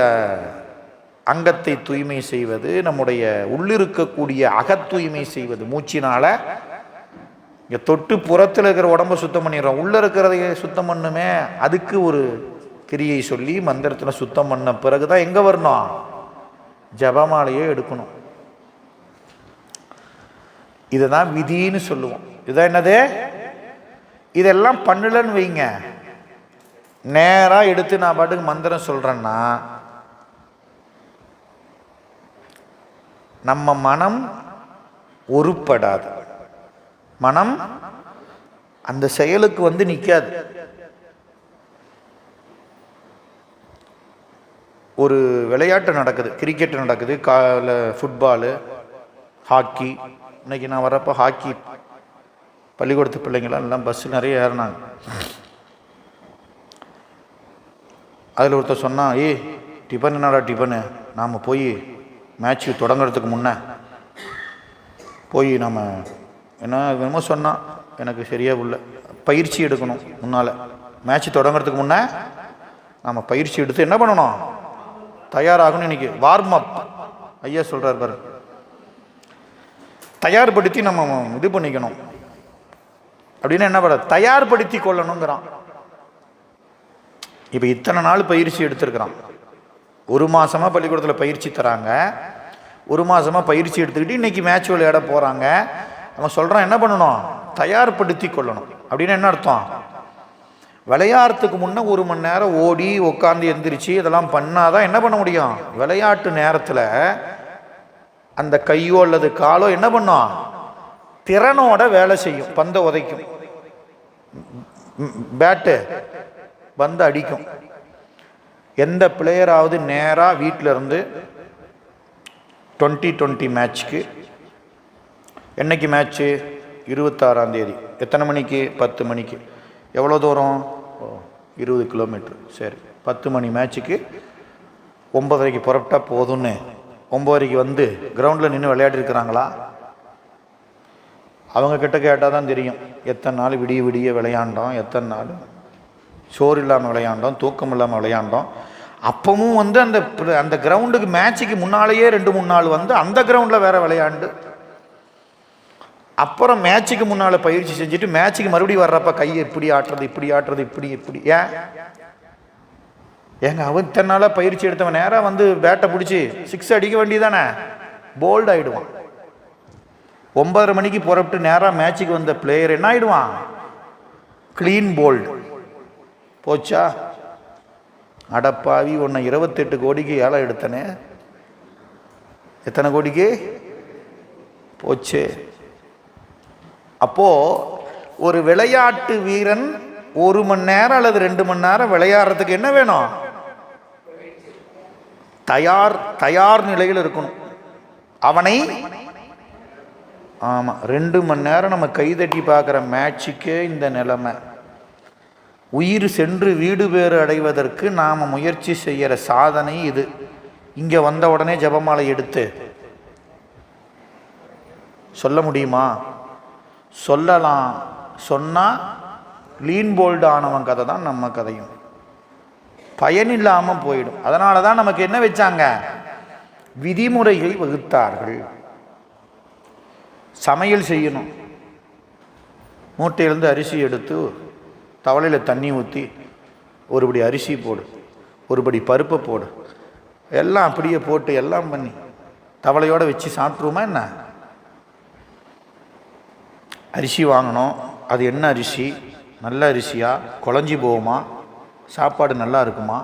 அங்கத்தை தூய்மை செய்வது, நம்முடைய உள்ளிருக்கக்கூடிய அகத்தூய்மை செய்வது. மூச்சினால் இங்கே தொட்டு புறத்தில் இருக்கிற உடம்பை சுத்தம் பண்ணிடுறோம், உள்ளே இருக்கிறதைய சுத்தம் பண்ணுமே. அதுக்கு ஒரு கிரியை சொல்லி மந்திரத்தில் சுத்தம் பண்ண பிறகுதான் எங்கே வரணும்? ஜபமாலையே எடுக்கணும். இதுதான் விதின்னு சொல்லுவோம். இதுதான் என்னது? இதெல்லாம் பண்ணலன்னு வைங்க, நேராக எடுத்து நான் பாட்டுக்கு மந்திரம் சொல்கிறேன்னா நம்ம மனம் ஒருப்படாது, மனம் அந்த செயலுக்கு வந்து நிற்காது. ஒரு விளையாட்டு நடக்குது, கிரிக்கெட் நடக்குது, ஃபுட்பாலு, ஹாக்கி. இன்னைக்கு நான் வரப்போ ஹாக்கி பள்ளிக்கூடத்து பிள்ளைங்களாம் எல்லாம் பஸ்ஸு நிறைய ஏறினாங்க. அதில் ஒருத்தர் சொன்னான், டிஃபன் என்னடா டிஃபனு, நாம் போய் மேட்ச்சு தொடங்குறதுக்கு முன்னே போய் நம்ம என்னமோ சொன்னான், எனக்கு சரியாக உள்ள பயிற்சி எடுக்கணும். முன்னால் மேட்ச்சு தொடங்குறதுக்கு முன்னே நம்ம பயிற்சி எடுத்து என்ன பண்ணணும், தயாராகணும். இன்னைக்கு வார்ம் அப் ஐயா சொல்கிறார் பாரு, தயார்படுத்தி நம்ம இது பண்ணிக்கணும். அப்படின்னு என்ன பண்ண, தயார்படுத்தி கொள்ளணுங்கிறான். இப்போ இத்தனை நாள் பயிற்சி எடுத்துருக்கிறான், ஒரு மாதமாக பள்ளிக்கூடத்தில் பயிற்சி தராங்க, ஒரு மாதமாக பயிற்சி எடுத்துக்கிட்டு இன்றைக்கி மேட்ச் விளையாட போகிறாங்க. நம்ம சொல்கிறான் என்ன பண்ணணும், தயார்படுத்தி கொள்ளணும். அப்படின்னு என்ன அர்த்தம், விளையாடுறதுக்கு முன்னே 1 மணி நேரம் ஓடி உட்காந்து எந்திரிச்சு இதெல்லாம் பண்ணாதான் என்ன பண்ண முடியும். விளையாட்டு நேரத்தில் அந்த கையோ அல்லது காலோ என்ன பண்ணும், திறனோட வேலை செய்யும். பந்தை உதைக்கும், பேட்டு பந்து அடிக்கும். எந்த பிளேயராவது நேராக வீட்டில் இருந்து 2020 மேட்ச்சுக்கு, என்னைக்கு மேட்ச்சு, 26ஆம் தேதி, எத்தனை மணிக்கு, 10 மணிக்கு. எவ்வளோ தூரம், 20 கிலோமீட்டர். சரி, 10 மணி மேட்ச்சுக்கு 9:30 புறப்பட்டா போதும்னு 9:30 வந்து கிரவுண்டில் நின்று விளையாடிருக்கிறாங்களா? அவங்க கிட்ட கேட்டால் தான் தெரியும், எத்தனை நாள் விடிய விடிய விளையாண்டோம், எத்தனை நாள் சோறு இல்லாமல் விளையாண்டோம், தூக்கம் இல்லாமல் விளையாண்டோம். அப்பவும் வந்து அந்த அந்த கிரவுண்டுக்கு மேட்சுக்கு முன்னாலேயே 2-3 நாள் வந்து அந்த கிரவுண்டில் வேற விளையாண்டு, அப்புறம் மேட்சுக்கு முன்னால் பயிற்சி செஞ்சுட்டு மேட்சுக்கு மறுபடியும் வர்றப்ப கையை இப்படி ஆட்டுறது, இப்படி ஆட்டுறது, இப்படி ஏங்க அவன் இத்தனை நாளாக பயிற்சி எடுத்தவன் நேராக வந்து பேட்டை பிடிச்சி 6 அடிக்க வேண்டியதானே, போல்ட் ஆகிடுவான். 9:30 மணிக்கு புறப்பட்டு நேராக மேட்சுக்கு வந்த பிளேயர் என்ன ஆகிடுவான், கிளீன் போல்டு. போச்சா, அடப்பாவி, உன்னை 28 கோடிக்கு ஏலம் எடுத்தனே, எத்தனை கோடிக்கு போச்சு. அப்போ ஒரு விளையாட்டு வீரன் 1 மணி நேரம் அல்லது 2 மணி நேரம் விளையாடுறதுக்கு என்ன வேணும், தயார் நிலையில் இருக்கணும். அவனை ஆமாம் 2 மணி நேரம் நம்ம கைதட்டி பார்க்குற மேட்சுக்கே இந்த நிலைமை. உயிர் சென்று வீடு பேறு அடைவதற்கு நாம் முயற்சி செய்கிற சாதனை இது. இங்கே வந்த உடனே ஜெபமாலை எடுத்து சொல்ல முடியுமா, சொல்லலாம். சொன்னால் லீன் போல்டு ஆனவன் கதை தான் நம்ம கதையும், பயனில்லாமல் போயிடும். அதனால தான் நமக்கு என்ன வச்சாங்க, விதிமுறையை வகுத்தார்கள். சமையல் செய்யணும், மூட்டையிலேருந்து அரிசி எடுத்து தவளையில் தண்ணி ஊற்றி ஒரு படி அரிசி போடு, ஒரு படி பருப்பை போடு, எல்லாம் அப்படியே போட்டு எல்லாம் பண்ணி தவளையோடு வச்சு சாப்பிட்ருவோமா என்ன? அரிசி வாங்கணும், அது என்ன அரிசி, நல்ல அரிசியா, குழஞ்சி போகுமா, சாப்பாடு நல்லா இருக்குமா,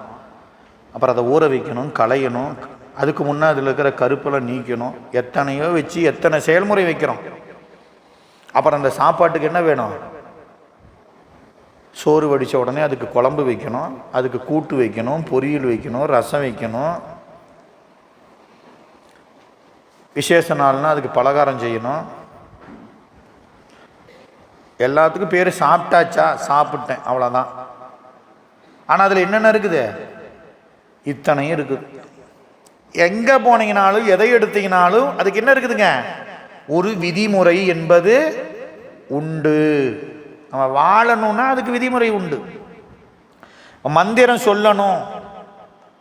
அப்புறம் அதை ஊற வைக்கணும், களையணும், அதுக்கு முன்னே அதில் இருக்கிற கருப்பெல்லாம் நீக்கணும், எத்தனையோ வச்சு எத்தனை செயல்முறை வைக்கிறோம். அப்புறம் அந்த சாப்பாட்டுக்கு என்ன வேணும், சோறு வடித்த உடனே அதுக்கு குழம்பு வைக்கணும், அதுக்கு கூட்டு வைக்கணும், பொரியல் வைக்கணும், ரசம் வைக்கணும், விசேஷ நாள்னால் அதுக்கு பலகாரம் செய்யணும். எல்லாத்துக்கும் பேர் சாப்பிட்டாச்சா, சாப்பிட்டேன் அவ்வளோதான். ஆனால் அதில் என்னென்ன இருக்குது, இத்தனையும் இருக்குது. எங்கே போனீங்கனாலும் எதை எடுத்தீங்கனாலும் அதுக்கு என்ன இருக்குதுங்க, ஒரு விதிமுறை என்பது உண்டு. நம்ம வாழணும்னா அதுக்கு விதிமுறை உண்டு. மந்திரம் சொல்லணும்,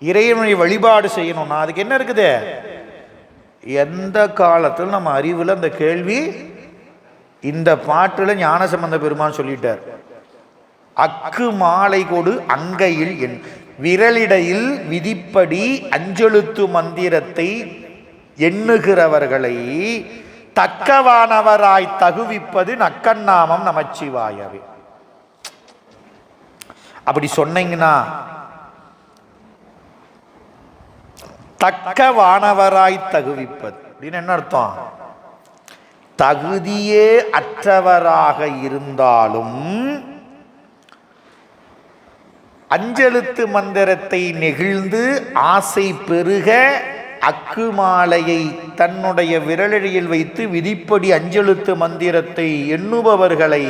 இறைவனை வழிபாடு செய்யணும்னா அதுக்கு என்ன இருக்குது. எந்த காலத்தில் நம்ம அறிவில் அந்த கேள்வி, இந்த பாட்டில் ஞானசம்பந்த பெருமான் சொல்லிட்டார், அக்கு மாலை கொடு அங்கையில் என் விரலிடையில் விதிப்படி அஞ்செழுத்து மந்திரத்தை எண்ணுகிறவர்களை தக்கவானவராய் தகுவிப்பது நக்கண்ணாமம் நமச்சிவாயவே. அப்படி சொன்னீங்கன்னா, தக்கவானவராய் தகுவிப்பது, அப்படின்னு என்ன அர்த்தம்? தகுதியே அற்றவராக இருந்தாலும் அஞ்செழுத்து மந்திரத்தை நெகிழ்ந்து ஆசை பெருக அக்கு மாலையை தன்னுடைய விரலடியில் வைத்து விதிப்படி அஞ்செழுத்து மந்திரத்தை எண்ணுபவர்களை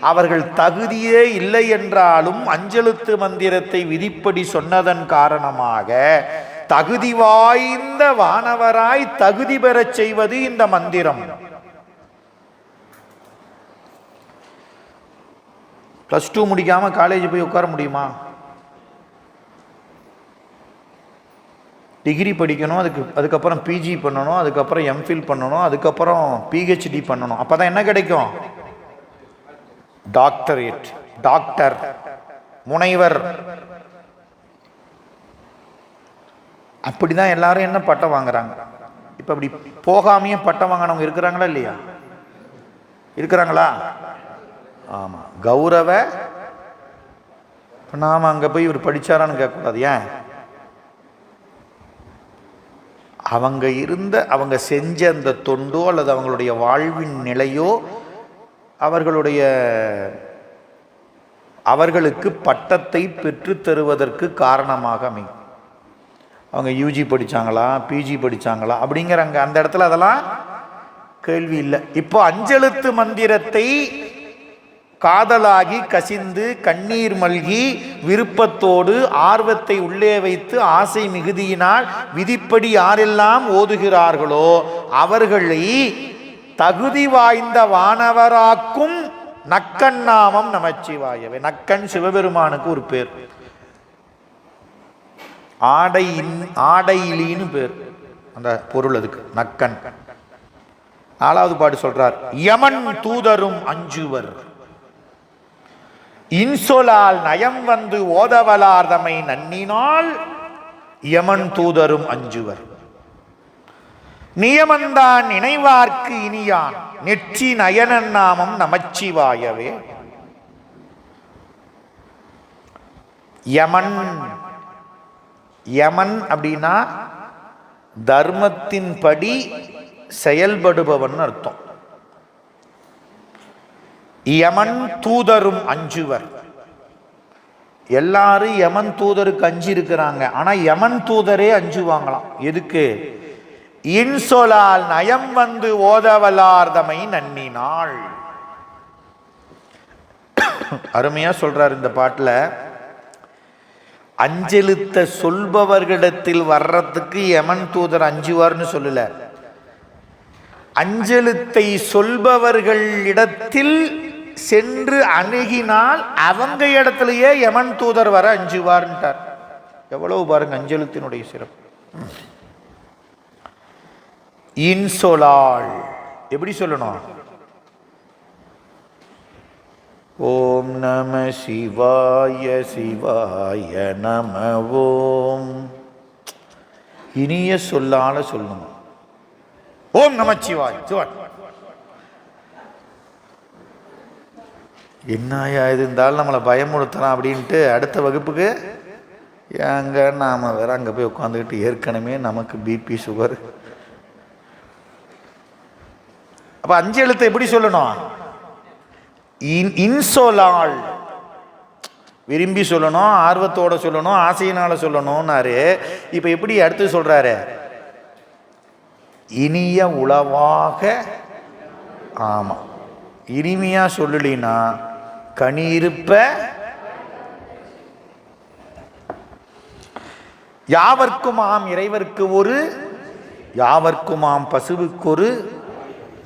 அவர்கள் தகுதியே இல்லை என்றாலும் அஞ்செழுத்து மந்திரத்தை விதிப்படி சொன்னதன் காரணமாக தகுதி வாய்ந்த வானவராய் தகுதி பெறச் செய்வது இந்த மந்திரம். +2 முடிக்காம காலேஜ் போய் உட்கார முடியுமா? டிகிரி படிக்கணும், அதுக்கப்புறம் பிஜி பண்ணணும், அதுக்கப்புறம் எம்ஃபில் பண்ணணும், அதுக்கப்புறம் பிஹெச்டி பண்ணணும். அப்பதான் என்ன கிடைக்கும்? டாக்டரேட், டாக்டர், முனைவர். அப்படிதான் எல்லாரும் என்ன பட்டம் வாங்குறாங்க. இப்ப அப்படி போகாமையே பட்டம் வாங்கினவங்க இருக்கிறாங்களா இல்லையா? இருக்கிறாங்களா? ஆமா. கௌரவ நாம அங்க போய் இவர் படிச்சாரான்னு கேட்கக்கூடாது. ஏன்? அவங்க செஞ்ச அந்த தொண்டோ அல்லது அவங்களுடைய வாழ்வின் நிலையோ அவர்களுக்கு பட்டத்தை பெற்று தருவதற்கு காரணமாக அமையும். அவங்க யூஜி படிச்சாங்களா, பிஜி படிச்சாங்களா அப்படிங்கிறாங்க. அந்த இடத்துல அதெல்லாம் கேள்வி இல்லை. இப்போ அஞ்செழுத்து மந்திரத்தை காதலாகி கசிந்து கண்ணீர் மல்கி விருப்பத்தோடு ஆர்வத்தை உள்ளே வைத்து ஆசை மிகுதியினால் விதிப்படி யாரெல்லாம் ஓதுகிறார்களோ அவர்களை தகுதி வாய்ந்த வானவராக்கும் நக்கன் நாமம் நமச்சிவாயவே. நக்கன் சிவபெருமானுக்கு ஒரு பேர், ஆடையிலின்னு பேர். அந்த பொருள் அதுக்கு நக்கன். 4வது பாட்டு சொல்றார், யமன் தூதரும் அஞ்சுவர் இன்சொலால் நயம் வந்து ஓதவலார்தமை நன்னினால் யமன் தூதரும் அஞ்சுவர். நியமந்தான் நினைவார்க்கு இனியான் நெற்றி நயனன் நாமம் நமச்சிவாயவே. யமன், யமன் அப்படின்னா தர்மத்தின்படி செயல்படுபவன் அர்த்தம். யமன் தூதரும் அஞ்சுவர். எல்லாரும் யமன் தூதருக்கு அஞ்சு இருக்கிறாங்க. ஆனா யமன் தூதரே அஞ்சுவாங்களாம். எதுக்கு? இன்சொலால் நயம் வந்து ஓதவலார்தமை நன்னினாள். அருமையா சொல்றார் இந்த பாட்டுல. அஞ்செழுத்த சொல்பவர்களிடத்தில் வர்றதுக்கு யமன் தூதர் அஞ்சுவார்னு சொல்லல. அஞ்செழுத்தை சொல்பவர்கள் இடத்தில் சென்று அணுகினால் அவங்க இடத்திலேயே யமன் தூதர் வர அஞ்சுவார்ன்ட்டார். எவ்வளவு பாருங்க அஞ்செழுத்தினுடைய சிறப்பு. இன்சொலால் எப்படி சொல்லணும்? ஓம் நம சிவாய சிவாய நம ஓம். இனிய சொல்லால சொல்லணும். ஓம் நமச்சிவாய் சிவாய். என்னையா இது இருந்தாலும் நம்மளை பயமுறுத்தலாம் அப்படின்ட்டு அடுத்த வகுப்புக்கு ஏங்க நாம வேற அங்கே போய் உட்காந்துக்கிட்டு ஏற்கனவே நமக்கு பிபி சுகர். அப்போ அஞ்சு எழுத்தை எப்படி சொல்லணும்? இன்சொலால் விரும்பி சொல்லணும், ஆர்வத்தோட சொல்லணும், ஆசையினால சொல்லணும்னாரு. இப்போ எப்படி அடுத்து சொல்றாரு? இனிய உளவாக. ஆமா, இனிமையா சொல்லலினா கனி இருப்ப. யாவர்க்குமாம் இறைவர்க்கு ஒரு, யாவர்க்குமாம் பசுவுக்கொரு,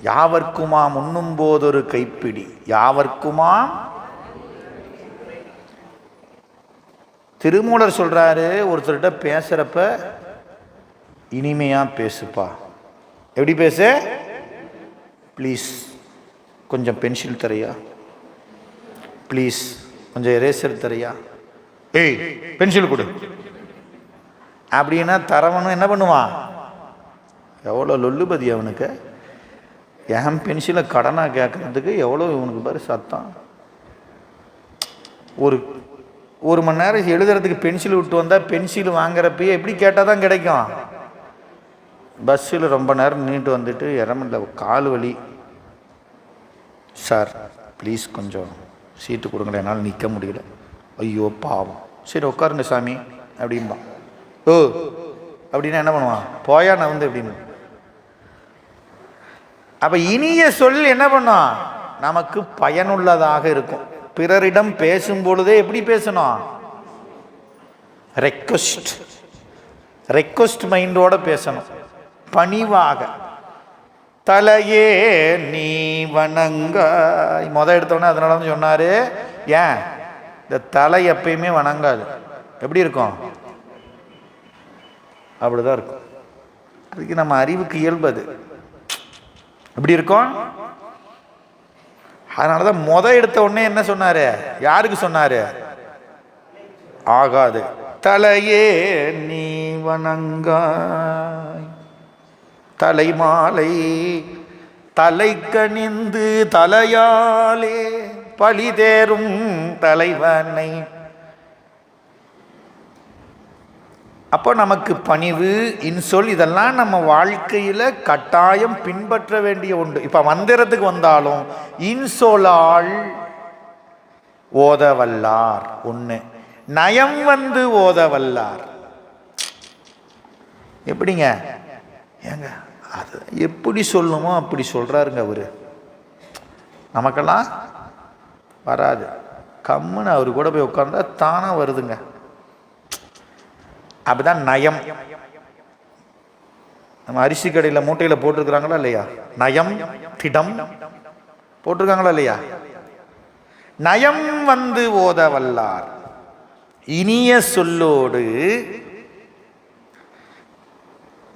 யாவர்க்குமாம் உண்ணும் போதொரு கைப்பிடி, யாவர்க்குமாம். திருமூலர் சொல்றாரு, ஒருத்தர்கிட்ட பேசுறப்ப இனிமையா பேசுப்பா. எப்படி பேசு? ப்ளீஸ் கொஞ்சம் பென்சில் தரையா, ப்ளீஸ் கொஞ்சம் எரேசர் தரையா, ஏய் பென்சில் கொடு அப்படின்னா தரவனும் என்ன பண்ணுவான்? எவ்வளோ லொல்லுபதி அவனுக்கு. என் பென்சிலை கடனாக கேட்கறதுக்கு எவ்வளோ இவனுக்கு பாரு சத்தம். ஒரு மணி நேரம் எழுதுறதுக்கு பென்சில் விட்டு வந்தால் பென்சில் வாங்குறப்பயே எப்படி கேட்டால் தான் கிடைக்கும்? பஸ்ஸில் ரொம்ப நேரம் நின்றுட்டு வந்துட்டு இறமில்ல, கால் வலி. சார் ப்ளீஸ் கொஞ்சம் சீட்டு கொடுங்களேன், என்னால் நிற்க முடியல. ஐயோ பாவம். சரி உட்காருங்க சாமி அப்படின்பா. ஓ அப்படின்னா என்ன பண்ணுவான்? போயா நான் வந்து அப்படின்னு. அப்போ இனிய சொல் என்ன பண்ணும்? நமக்கு பயனுள்ளதாக இருக்கும். பிறரிடம் பேசும் பொழுதே எப்படி பேசணும்? ரெக்வஸ்ட் மைண்டோட பேசணும், பணிவாக. தலையே நீ வணங்க எடுத்தோன்னே அதனால தான் சொன்னாரு, ஏன் இந்த தலை எப்பயுமே வணங்காது. எப்படி இருக்கும்? அப்படிதான் இருக்கும். அதுக்கு நம்ம அறிவுக்கு இயல்பது எப்படி இருக்கும். அதனாலதான் எடுத்த உடனே என்ன சொன்னாரு? யாருக்கு சொன்னாரு? ஆகாது. தலையே நீ வணங்காய் தலைமாலை தலை கணிந்து தலையாலே பழிதேரும் தலைவனை. அப்போ நமக்கு பணிவு, இன்சொல் இதெல்லாம் நம்ம வாழ்க்கையில் கட்டாயம் பின்பற்ற வேண்டிய உண்டு. இப்போ மந்திரத்துக்கு வந்தாலும் இன்சொலால் ஓதவல்லார் ஒன்று, நயம் வந்து ஓதவல்லார். எப்படிங்க? ஏங்க அது எப்படி சொல்லணுமோ அப்படி சொல்கிறாருங்க அவர். நமக்கெல்லாம் வராது. கம்முன்னு அவர் கூட போய் உட்கார்ந்தா தானாக வருதுங்க. அப்படிதான் நயம். நம்ம அரிசி கடையில் மூட்டையில் போட்டிருக்கிறாங்களா இல்லையா? நயம் திடம் போட்டிருக்காங்களா இல்லையா? நயம் வந்து ஓதவல்லார், இனிய சொல்லோடு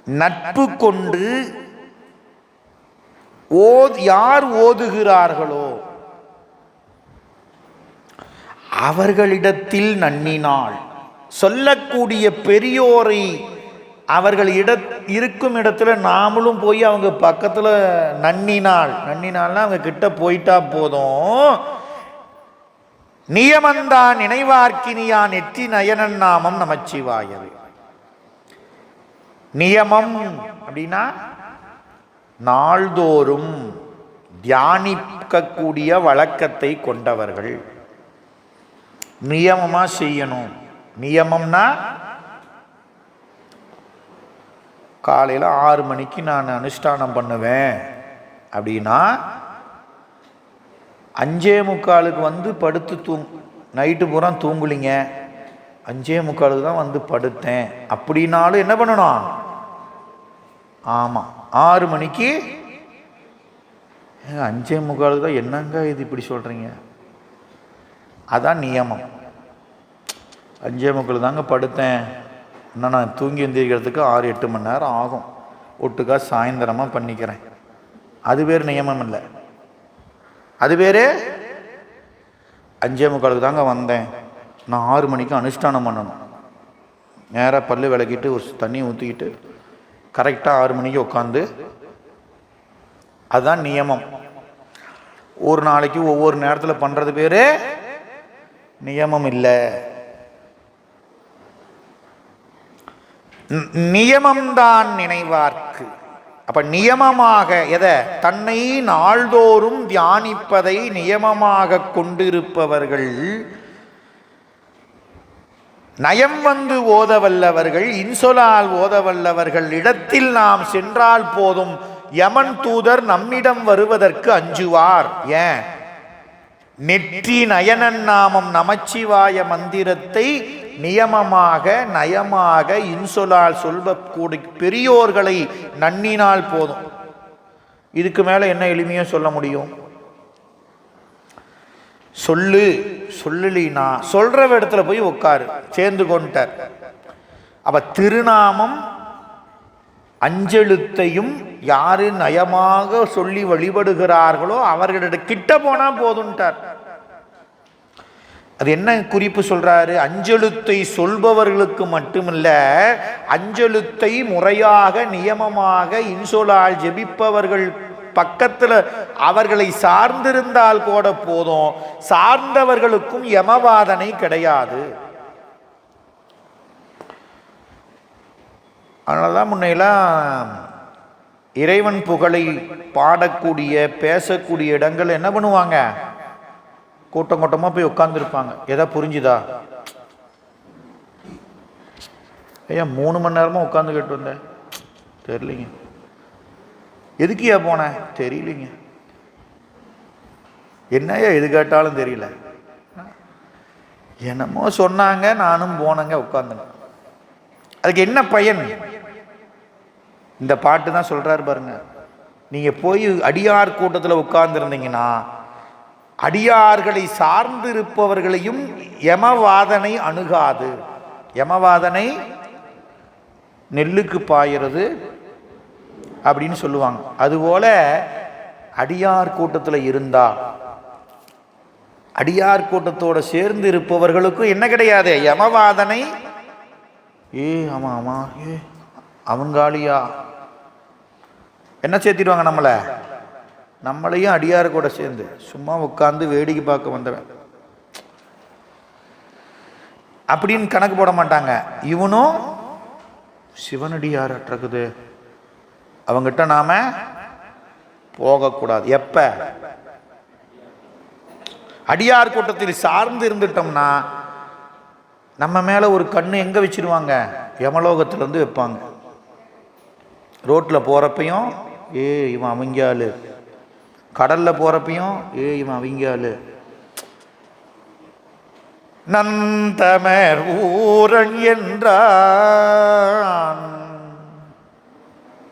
நட்பு கொண்டு யார் ஓதுகிறார்களோ அவர்களிடத்தில் நன்னினாள். சொல்லக்கூடிய பெரியோரை அவர்கள் இருக்கும் இடத்துல நாமளும் போய் அவங்க பக்கத்தில் நன்னினால்னா அவங்க கிட்ட போயிட்டா போதும். நியமந்தான் நினைவார்க்கினியா நெற்றி நயனன் நாமம் நமச்சிவாயவே. நியமம் அப்படின்னா நாள்தோறும் தியானிக்கக்கூடிய வழக்கத்தை கொண்டவர்கள். நியமமா செய்யணும். நியமம்னா காலையில் 6 மணிக்கு நான் அனுஷ்டானம் பண்ணுவேன் அப்படின்னா 5:45 வந்து படுத்து நைட்டு பூரா தூங்குலிங்க, 5:45 தான் வந்து படுத்தேன் அப்படின்னாலும் என்ன பண்ணணும்? ஆமாம், 6 மணிக்கு. 5:45 தான் என்னங்க இது இப்படி சொல்கிறீங்க? அதான் நியமம். 5:45 தாங்க படுத்தேன், இன்னும் நான் தூங்கி எந்திரிக்கிறதுக்கு 6-8 மணி நேரம் ஆகும், ஒட்டுக்கா சாயந்தரமாக பண்ணிக்கிறேன். அது பேர் நியமம் இல்லை. அது பேர் 5:45 தாங்க வந்தேன், நான் 6 மணிக்கு அனுஷ்டானம் பண்ணணும். நேராக பல்லு விளக்கிட்டு ஒரு தண்ணி ஊற்றிக்கிட்டு கரெக்டாக 6 மணிக்கு உட்காந்து, அதுதான் நியமம். ஒரு நாளைக்கு ஒவ்வொரு நேரத்தில் பண்ணுறது பேர் நியமம் இல்லை. நியமம்தான் நினைவார்க்கு. அப்ப நியமமாக எதை? தன்னை நாள்தோறும் தியானிப்பதை நியமமாக கொண்டிருப்பவர்கள், நயம் வந்து ஓதவல்லவர்கள், இன்சொலால் ஓதவல்லவர்கள் இடத்தில் நாம் சென்றால் போதும், யமன் தூதர் நம்மிடம் வருவதற்கு அஞ்சுவார். ஏன்? நெற்றி நயனன் நாமம் நமச்சிவாய மந்திரத்தை நியமமாக நயமாக இன்சொலால் சொல்லக்கூடிய பெரியோர்களை நன்னினால் போதும். இதுக்கு மேல என்ன எளிமையா சொல்ல முடியும்? சொல்லுலினா சொல்ற இடத்துல போய் உட்காரு, சேர்ந்து கொண்டார். அப்ப திருநாமம் அஞ்செழுத்தையும் யாரு நயமாக சொல்லி வழிபடுகிறார்களோ அவர்களிட கிட்ட போனா போதுன்ட்டார். அது என்ன குறிப்பு சொல்றாரு? அஞ்செழுத்தை சொல்பவர்களுக்கு மட்டுமல்ல, அஞ்செழுத்தை முறையாக நியமமாக இன்சொலால் ஜெபிப்பவர்கள் பக்கத்துல அவர்களை சார்ந்திருந்தால் கூட போதும், சார்ந்தவர்களுக்கும் யமவாதனை கிடையாது. அதனாலதான் முன்னையெல்லாம் இறைவன் புகழை பாடக்கூடிய பேசக்கூடிய இடங்கள் என்ன பண்ணுவாங்க? கூட்டம் கூட்டமாக போய் உட்காந்துருப்பாங்க. எதா புரிஞ்சுதா? ஐயா 3 மணி நேரமாக உட்காந்துக்கிட்டு வந்தேன். தெரியலிங்க. எதுக்கியா போனேன்? தெரியலிங்க. என்னையா எது கேட்டாலும் தெரியல. என்னமோ சொன்னாங்க, நானும் போனேங்க, உட்காந்துங்க. அதுக்கு என்ன பயன்? இந்த பாட்டு தான் சொல்றாரு பாருங்க. நீங்க போய் அடியார் கூட்டத்தில் உட்கார்ந்துருந்தீங்கன்னா அடியார்களை சார்ந்து இருப்பவர்களையும் யமவாதனை அணுகாது. யமவாதனை நெல்லுக்கு பாயிறது அப்படின்னு சொல்லுவாங்க. அதுபோல அடியார் கூட்டத்தில் இருந்தா அடியார் கூட்டத்தோட சேர்ந்து இருப்பவர்களுக்கும் என்ன கிடையாது? யமவாதனை. ஆமா ஆமா அவங்காலியா என்ன சேர்த்திடுவாங்க? நம்மளையும் அடியார் கூட சேர்ந்து சும்மா உட்கார்ந்து வேடிக்கை பார்க்க வந்தவன் அப்படின்னு கணக்கு போட மாட்டாங்க. இவனும் சிவனடியார் அற்றக்குது, அவங்கிட்ட நாம போகக்கூடாது. எப்ப அடியார் கூட்டத்தில் சார்ந்து இருந்துட்டோம்னா நம்ம மேல ஒரு கண்ணு எங்க வச்சிருவாங்க? யமலோகத்துல இருந்து வைப்பாங்க. ரோட்ல போறப்பையும் இவன் அவங்காலு, கடல்ல போறப்பையும் இவன் அவங்காலு. நந்தமர் ஊரன் என்றான்.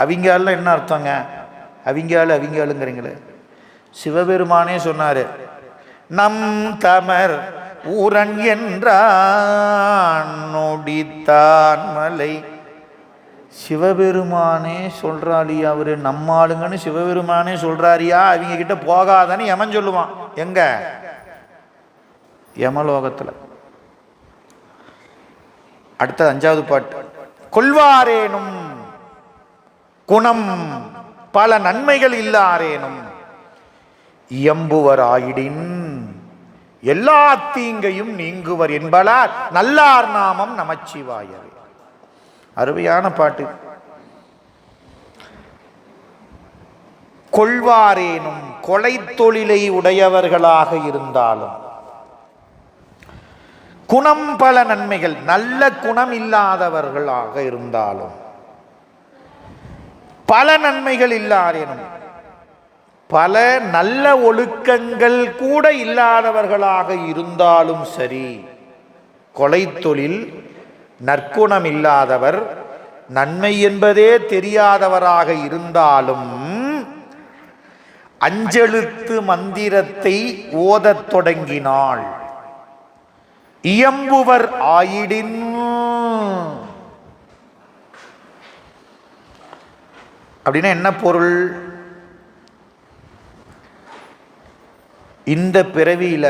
அவங்கால என்ன அர்த்தங்க? அவங்காலுங்கிறீங்களே. சிவபெருமானே சொன்னாரு, நம் தமர் ஊரன் என்றான் நொடித்தான் மலை. சிவபெருமானே சொல்றாரியா? அவரு நம்மாளுங்கன்னு சிவபெருமானே சொல்றாரியா? அவங்க கிட்ட போகாதன்னு யமன் சொல்லுவான். எங்க? யமலோகத்துல. அடுத்த 5வது பாட்டு. கொள்வாரேனும் குணம் பல நன்மைகள் இல்லாரேனும் இயம்புவர் ஆயிடின் எல்லா தீங்கையும் நீங்குவர் என்பலார் நல்லார் நாமம் நமச்சிவாயவே. அருமையான பாட்டு. கொள்வாரேனும் கொலை தொழிலை உடையவர்களாக இருந்தாலும், குணம் பல நன்மைகள் நல்ல குணம் இல்லாதவர்களாக இருந்தாலும், பல நன்மைகள் இல்லாரேனும் பல நல்ல ஒழுக்கங்கள் கூட இல்லாதவர்களாக இருந்தாலும் சரி, கொலை தொழில் நற்குணம் இல்லாதவர், நன்மை என்பதே தெரியாதவராக இருந்தாலும் அஞ்செழுத்து மந்திரத்தை ஓதத் தொடங்கினாள் இயம்புவர் ஆயிடின். அப்படின்னா என்ன பொருள்? இந்த பிறவியில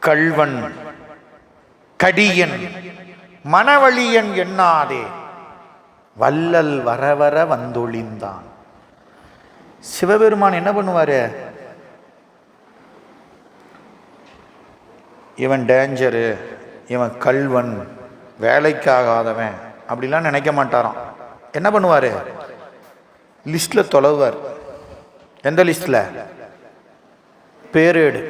கள்வன் கடியன் மனவழியன் எண்ணாதே வல்லல் வரவர வந்தொழிந்தான். சிவபெருமான் என்ன பண்ணுவாரு? இவன் டேஞ்சரு, இவன் கள்வன், வேலைக்காகாதவன் அப்படிலாம் நினைக்க மாட்டாராம். என்ன பண்ணுவாரு? லிஸ்ட்ல தொலைவார். எந்த லிஸ்ட்ல? பேரேடு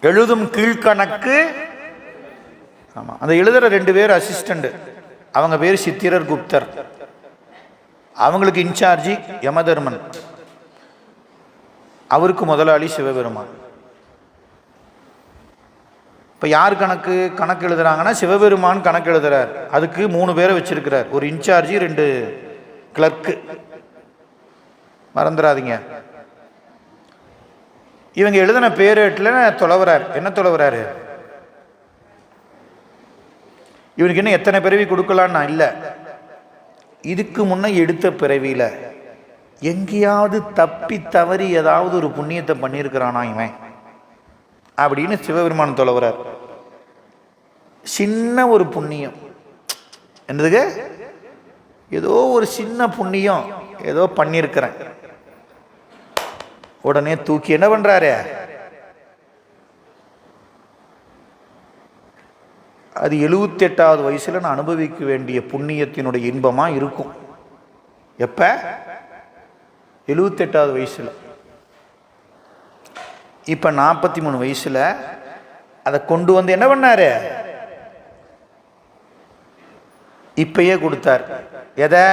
எழுதும் கீழ்கணக்கு. ஆமா, அந்த எழுதுற 2 பேர் அசிஸ்டண்ட். அவங்க பேர் சித்திரர் குப்தர். அவங்களுக்கு இன்சார்ஜி யமதர்மன். அவருக்கு முதலாளி சிவபெருமான். இப்போ யார் கணக்கு எழுதுறாங்கன்னா சிவபெருமான் கணக்கு எழுதுறார். அதுக்கு 3 பேரை வச்சிருக்கிறார். ஒரு இன்சார்ஜி, 2 கிளர்க்கு. மறந்துடாதீங்க. இவங்க எழுதின பேரேட்டில் தொலைவரார். என்ன தொலைவராரு? இவனுக்கு இன்னும் எத்தனை பிறவி கொடுக்கலான்னு நான் இல்லை. இதுக்கு முன்ன எடுத்த பிறவியில் எங்கேயாவது தப்பி தவறி ஏதாவது ஒரு புண்ணியத்தை பண்ணியிருக்கிறானா இவன் அப்படின்னு சிவபெருமான் தொலைவரார். சின்ன ஒரு புண்ணியம் என்னதுக்கு? ஏதோ ஒரு சின்ன புண்ணியம் ஏதோ பண்ணியிருக்கிறேன். உடனே தூக்கி என்ன பண்றாரு? அது 78வது வயசில் நான் அனுபவிக்க வேண்டிய புண்ணியத்தினுடைய இன்பமாக இருக்கும். எப்போ? 78வது வயசில். இப்போ 43 வயசில் அதை கொண்டு வந்து என்ன பண்ணாரு? இப்பயே கொடுத்தார். எதை?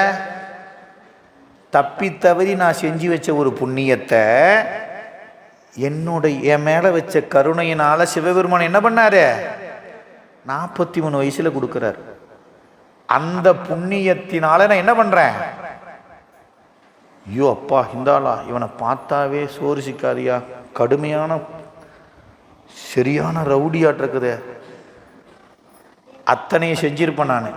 தப்பி தவறி நான் செஞ்சு வச்ச ஒரு புண்ணியத்தை என் மேலே வச்ச கருணையினால சிவபெருமான் என்ன பண்ணாரு? 43 வயசில் கொடுக்குறார். அந்த புண்ணியத்தினால நான் என்ன பண்ணுறேன்? ஐயோ அப்பா, இந்தாளா இவனை பார்த்தாவே சோறு சிக்காதியா, கடுமையான சரியான ரவுடியாட்டு இருக்குது, அத்தனையும் செஞ்சிருப்பேன் நான்.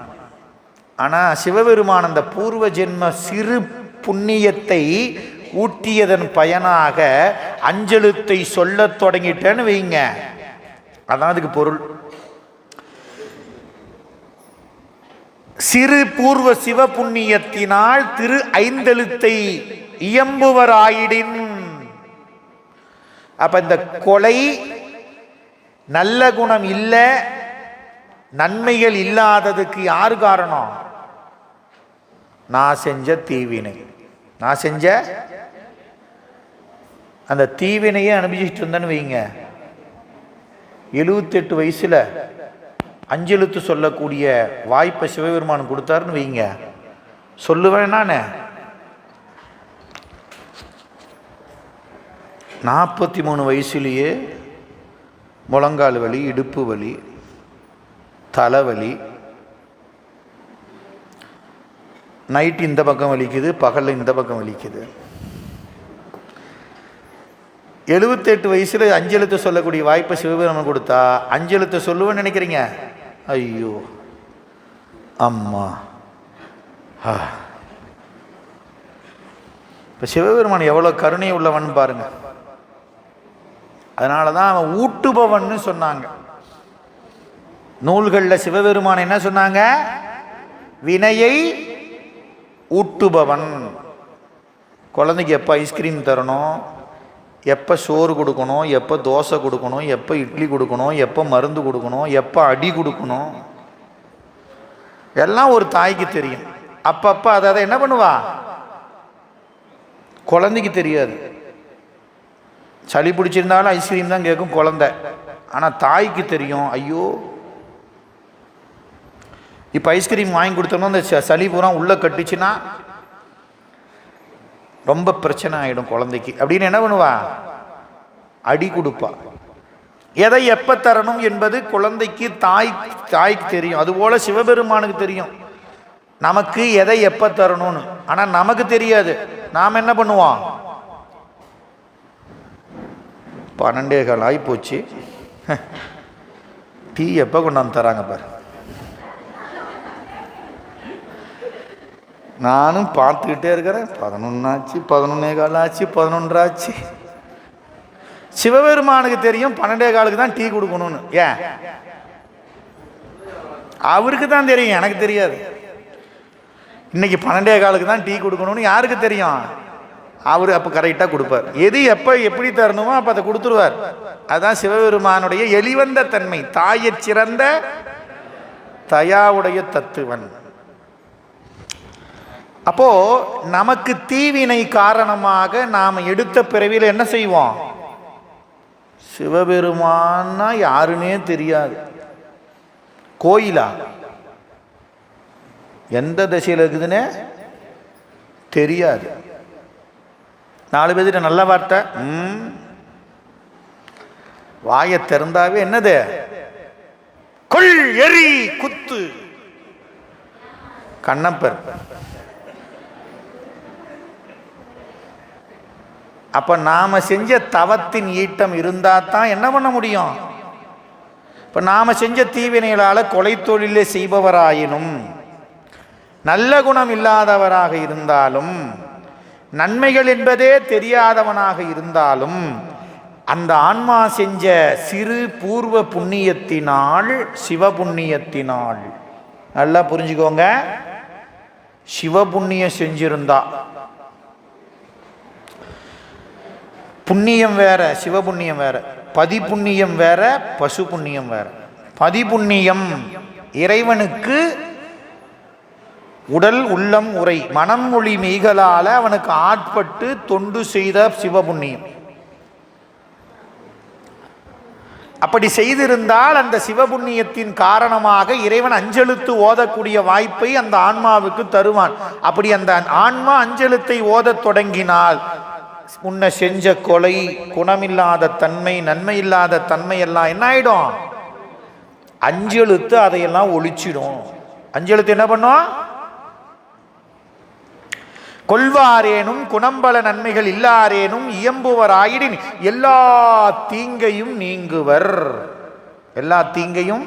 ஆனால் சிவபெருமான் அந்த பூர்வ ஜென்ம சிறு புண்ணியத்தை ஊட்டியதன் பயனாக அஞ்செழுத்தை சொல்ல தொடங்கிட்டேன்னு வைங்க. அதான் அதுக்கு பொருள். சிறு பூர்வ சிவ புண்ணியத்தினால் திரு ஐந்தெழுத்தை இயம்புவராயிடின். அப்ப இந்த கொலை நல்ல குணம் இல்லை, நன்மைகள் இல்லாததுக்கு யாரு காரணம்? நான் செஞ்ச தீவினை. நான் செஞ்ச அந்த தீவினையே அனுபவிச்சுட்டு இருந்தேன்னு வைங்க. 78 வயசுல அஞ்செழுத்து சொல்லக்கூடிய வாய்ப்பை சிவபெருமான் கொடுத்தாருன்னு வைங்க. சொல்லுவேன் நான். 43 வயசுலேயே முழங்கால் வலி, இடுப்பு வலி, தலைவலி, நைட்டு இந்த பக்கம் வலிக்குது, பகலில் இந்த பக்கம் வலிக்குது. 78 வயசில் அஞ்செழுத்து சொல்லக்கூடிய வாய்ப்பை சிவபெருமான் கொடுத்தா அஞ்செழுத்தை சொல்லுவேன்னு நினைக்கிறீங்க? ஐயோ அம்மா. இப்போ சிவபெருமான் எவ்வளோ கருணை உள்ளவன் பாருங்க. அதனால தான் அவன் ஊட்டுபவன்னு சொன்னாங்க. நூல்களில் சிவபெருமான் என்ன சொன்னாங்க? வினையை ஊட்டுபவன். குழந்தைக்கு எப்போ ஐஸ்கிரீம் தரணும், எப்போ சோறு கொடுக்கணும், எப்போ தோசை கொடுக்கணும், எப்போ இட்லி கொடுக்கணும், எப்போ மருந்து கொடுக்கணும், எப்போ அடி கொடுக்கணும், எல்லாம் ஒரு தாய்க்கு தெரியும். அப்பப்போ அதை என்ன பண்ணுவா? குழந்தைக்கு தெரியாது. சளி பிடிச்சிருந்தாலும் ஐஸ்கிரீம் தான் கேட்கும் குழந்தை. ஆனால் தாய்க்கு தெரியும். ஐயோ, இப்போ ஐஸ்கிரீம் வாங்கி கொடுத்தோம்னா அந்த சளி பூரா உள்ளே கட்டிச்சுன்னா ரொம்ப பிரச்சனை ஆகிடும் குழந்தைக்கு அப்படின்னு என்ன பண்ணுவா? அடி கொடுப்பா. எதை எப்போ தரணும் என்பது குழந்தைக்கு தாய்க்கு தெரியும். அதுபோல் சிவபெருமானுக்கு தெரியும் நமக்கு எதை எப்போ தரணும்னு. ஆனால் நமக்கு தெரியாது. நாம் என்ன பண்ணுவோம்? 12:15 ஆகி போச்சு, டீ எப்போ கொண்டாந்து தராங்க பாரு. நானும் பார்த்துக்கிட்டே இருக்கிறேன். 11 ஆச்சு, 11:15 ஆச்சு, 11 ஆச்சு. சிவபெருமானுக்கு தெரியும் 12:15 தான் டீ கொடுக்கணும்னு. ஏன்? அவருக்கு தான் தெரியும், எனக்கு தெரியாது. இன்னைக்கு 12:15 தான் டீ கொடுக்கணும்னு யாருக்கு தெரியும்? அவர் அப்போ கரெக்டாக கொடுப்பார். எது எப்போ எப்படி தரணுமோ அப்போ அதை கொடுத்துருவார். அதுதான் சிவபெருமானுடைய எளிவந்த தன்மை. தாயை சிறந்த தயாவுடைய தத்துவன். அப்போ நமக்கு தீவினை காரணமாக நாம் எடுத்த பிறவியில் என்ன செய்வோம்? சிவபெருமான்னா யாருன்னே தெரியாது. கோயிலா எந்த திசையில் இருக்குதுன்னு தெரியாது. 4 பேர்கிட்ட நல்ல வார்த்தை, வாயை திறந்தாவே என்னது? கொள், எரி, குத்து. கண்ணப்பர். அப்ப நாம செஞ்ச தவத்தின் ஈட்டம் இருந்தா தான் என்ன பண்ண முடியும்? இப்ப நாம செஞ்ச தீவினைகளால கொலை தொழிலே செய்பவராயினும், நல்ல குணம் இல்லாதவராக இருந்தாலும், நன்மைகள் என்பதே தெரியாதவனாக இருந்தாலும், அந்த ஆன்மா செஞ்ச சிறு பூர்வ புண்ணியத்தினால், சிவபுண்ணியத்தினால், நல்லா புரிஞ்சுக்கோங்க, சிவபுண்ணியம் செஞ்சிருந்தா, புண்ணியம் வேற சிவபுண்ணியம் வேற, பதிப்புண்ணியம் வேற பசு புண்ணியம் வேற. பதிபுண்ணியம், இறைவனுக்கு உடல் உள்ளம் உரை மனம் மொழி மெய்களால் அவனுக்கு ஆட்பட்டு தொண்டு செய்த சிவபுண்ணியம். அப்படி செய்திருந்தால் அந்த சிவபுண்ணியத்தின் காரணமாக இறைவன் அஞ்செழுத்து ஓதக்கூடிய வாய்ப்பை அந்த ஆன்மாவுக்கு தருவான். அப்படி அந்த ஆன்மா அஞ்செழுத்தை ஓதத் தொடங்கினால் முன்ன செஞ்ச கொலை, குணமில்லாத தன்மை, நன்மை இல்லாத தன்மை எல்லாம் என்ன ஆயிடும்? அஞ்செழுத்து அதையெல்லாம் ஒழிச்சிடும். அஞ்செழுத்து என்ன பண்ணும்? கொள்வாரேனும் குணம்பல நன்மைகள் இல்லாரேனும் இயம்புவர் ஆயிடின் எல்லா தீங்கையும் நீங்குவர். எல்லா தீங்கையும்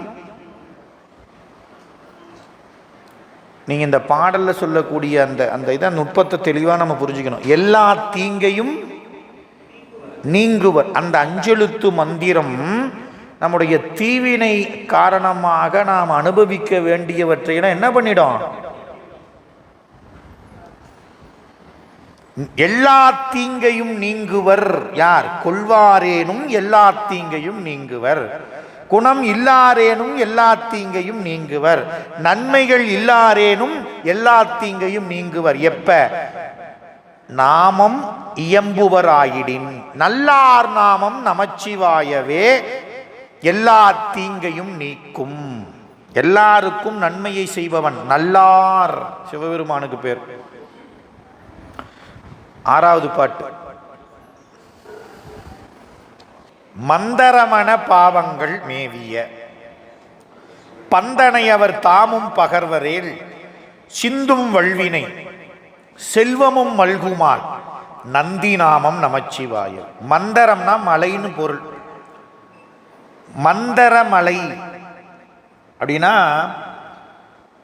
நீங்க இந்த பாடல்ல சொல்லக்கூடிய அந்த இதான் நுட்பத்தை தெளிவா நம்ம புரிஞ்சுக்கணும். எல்லா தீங்கையும் நீங்குவர். அந்த அஞ்செழுத்து மந்திரம் நம்முடைய தீவினை காரணமாக நாம் அனுபவிக்க வேண்டியவற்றை என்ன பண்ணிடும்? எல்லா தீங்கையும் நீங்குவர். யார்? கொள்வாரேனும் எல்லா தீங்கையும் நீங்குவர். குணம் இல்லாரேனும் எல்லா தீங்கையும் நீங்குவர். நன்மைகள் இல்லாரேனும் எல்லா தீங்கையும் நீங்குவர். எப்ப? நாமம் இயம்புவராயிடின். நல்லார் நாமம் நமச்சிவாயவே எல்லா தீங்கையும் நீக்கும். எல்லாருக்கும் நன்மையை செய்பவன் நல்லார், சிவபெருமானுக்கு பேர். 6வது பாட்டு. மந்தரமண பாவங்கள் மேவிய பந்தனையவர் தாமும் பகர்வரேல் சிந்தும் வல்வினை செல்வமும் மல்குமால் நந்தி நாமம் நமச்சிவாயம். மந்தரம்னா மலைன்னு பொருள். மந்தரமலை அப்படின்னா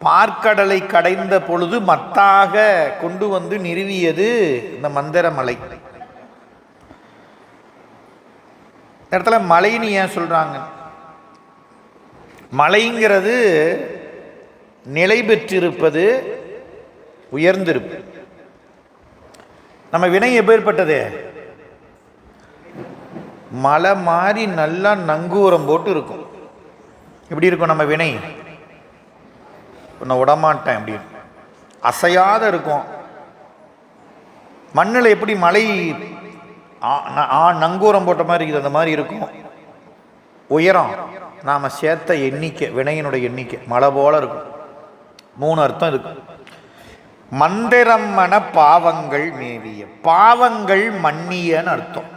பார்க்கடலை கடைந்த பொழுது மத்தாக கொண்டு வந்து நிறுவியது இந்த மந்தரமலை. இந்த இடத்துல மலைன்னு ஏன் சொல்றாங்க? மலைங்கிறது நிலை பெற்றிருப்பது, உயர்ந்திருப்பு. நம்ம வினை எப்பேற்பட்டது? மலை மாதிரி நல்லா நங்கூரம் போட்டு இருக்கும். எப்படி இருக்கும் நம்ம வினை? நான் விடமாட்டேன் அப்படின்னு அசையாத இருக்கும். மண்ணில் எப்படி மலை நங்கூரம் போட்ட மாதிரி இருக்குது, அந்த மாதிரி இருக்கும். உயரம் நாம் சேர்த்த எண்ணிக்கை, வினையினுடைய எண்ணிக்கை மலை போல இருக்கும். 3 அர்த்தம் இருக்கு. மந்திரம்மன பாவங்கள் மேவிய, பாவங்கள் மன்னியன்னு அர்த்தம்.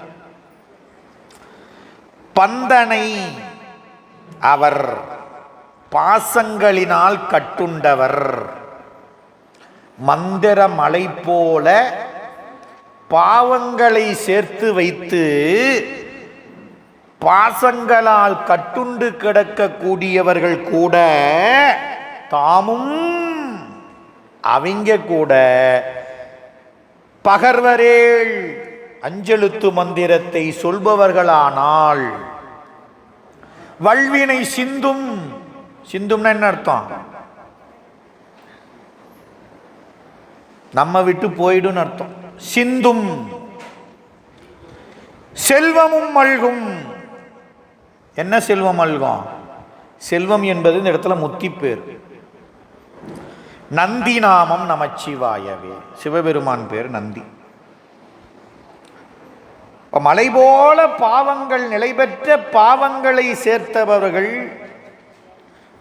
பந்தனை அவர் பாசங்களினால் கட்டுண்டவர். மந்திர மலை போல பாவங்களை சேர்த்து வைத்து பாசங்களால் கட்டுண்டு கிடக்கக்கூடியவர்கள் கூட தாமும் அவங்க கூட பகர்வரேல் அஞ்செழுத்து மந்திரத்தை சொல்பவர்களானால் வல்வினை சிந்தும். சிந்தும்னா என்ன அர்த்தம்? நம்ம விட்டு போயிடும் அர்த்தம். சிந்தும். செல்வமும் மல்கும். என்ன செல்வம் மல்கும்? செல்வம் என்பது இந்த இடத்துல முத்தி பேர். நந்தி நாமம் நமச்சிவாயவே, சிவபெருமான் பேர் நந்தி. மலை போல பாவங்கள் நிலை பெற்ற பாவங்களை சேர்த்தவர்கள்,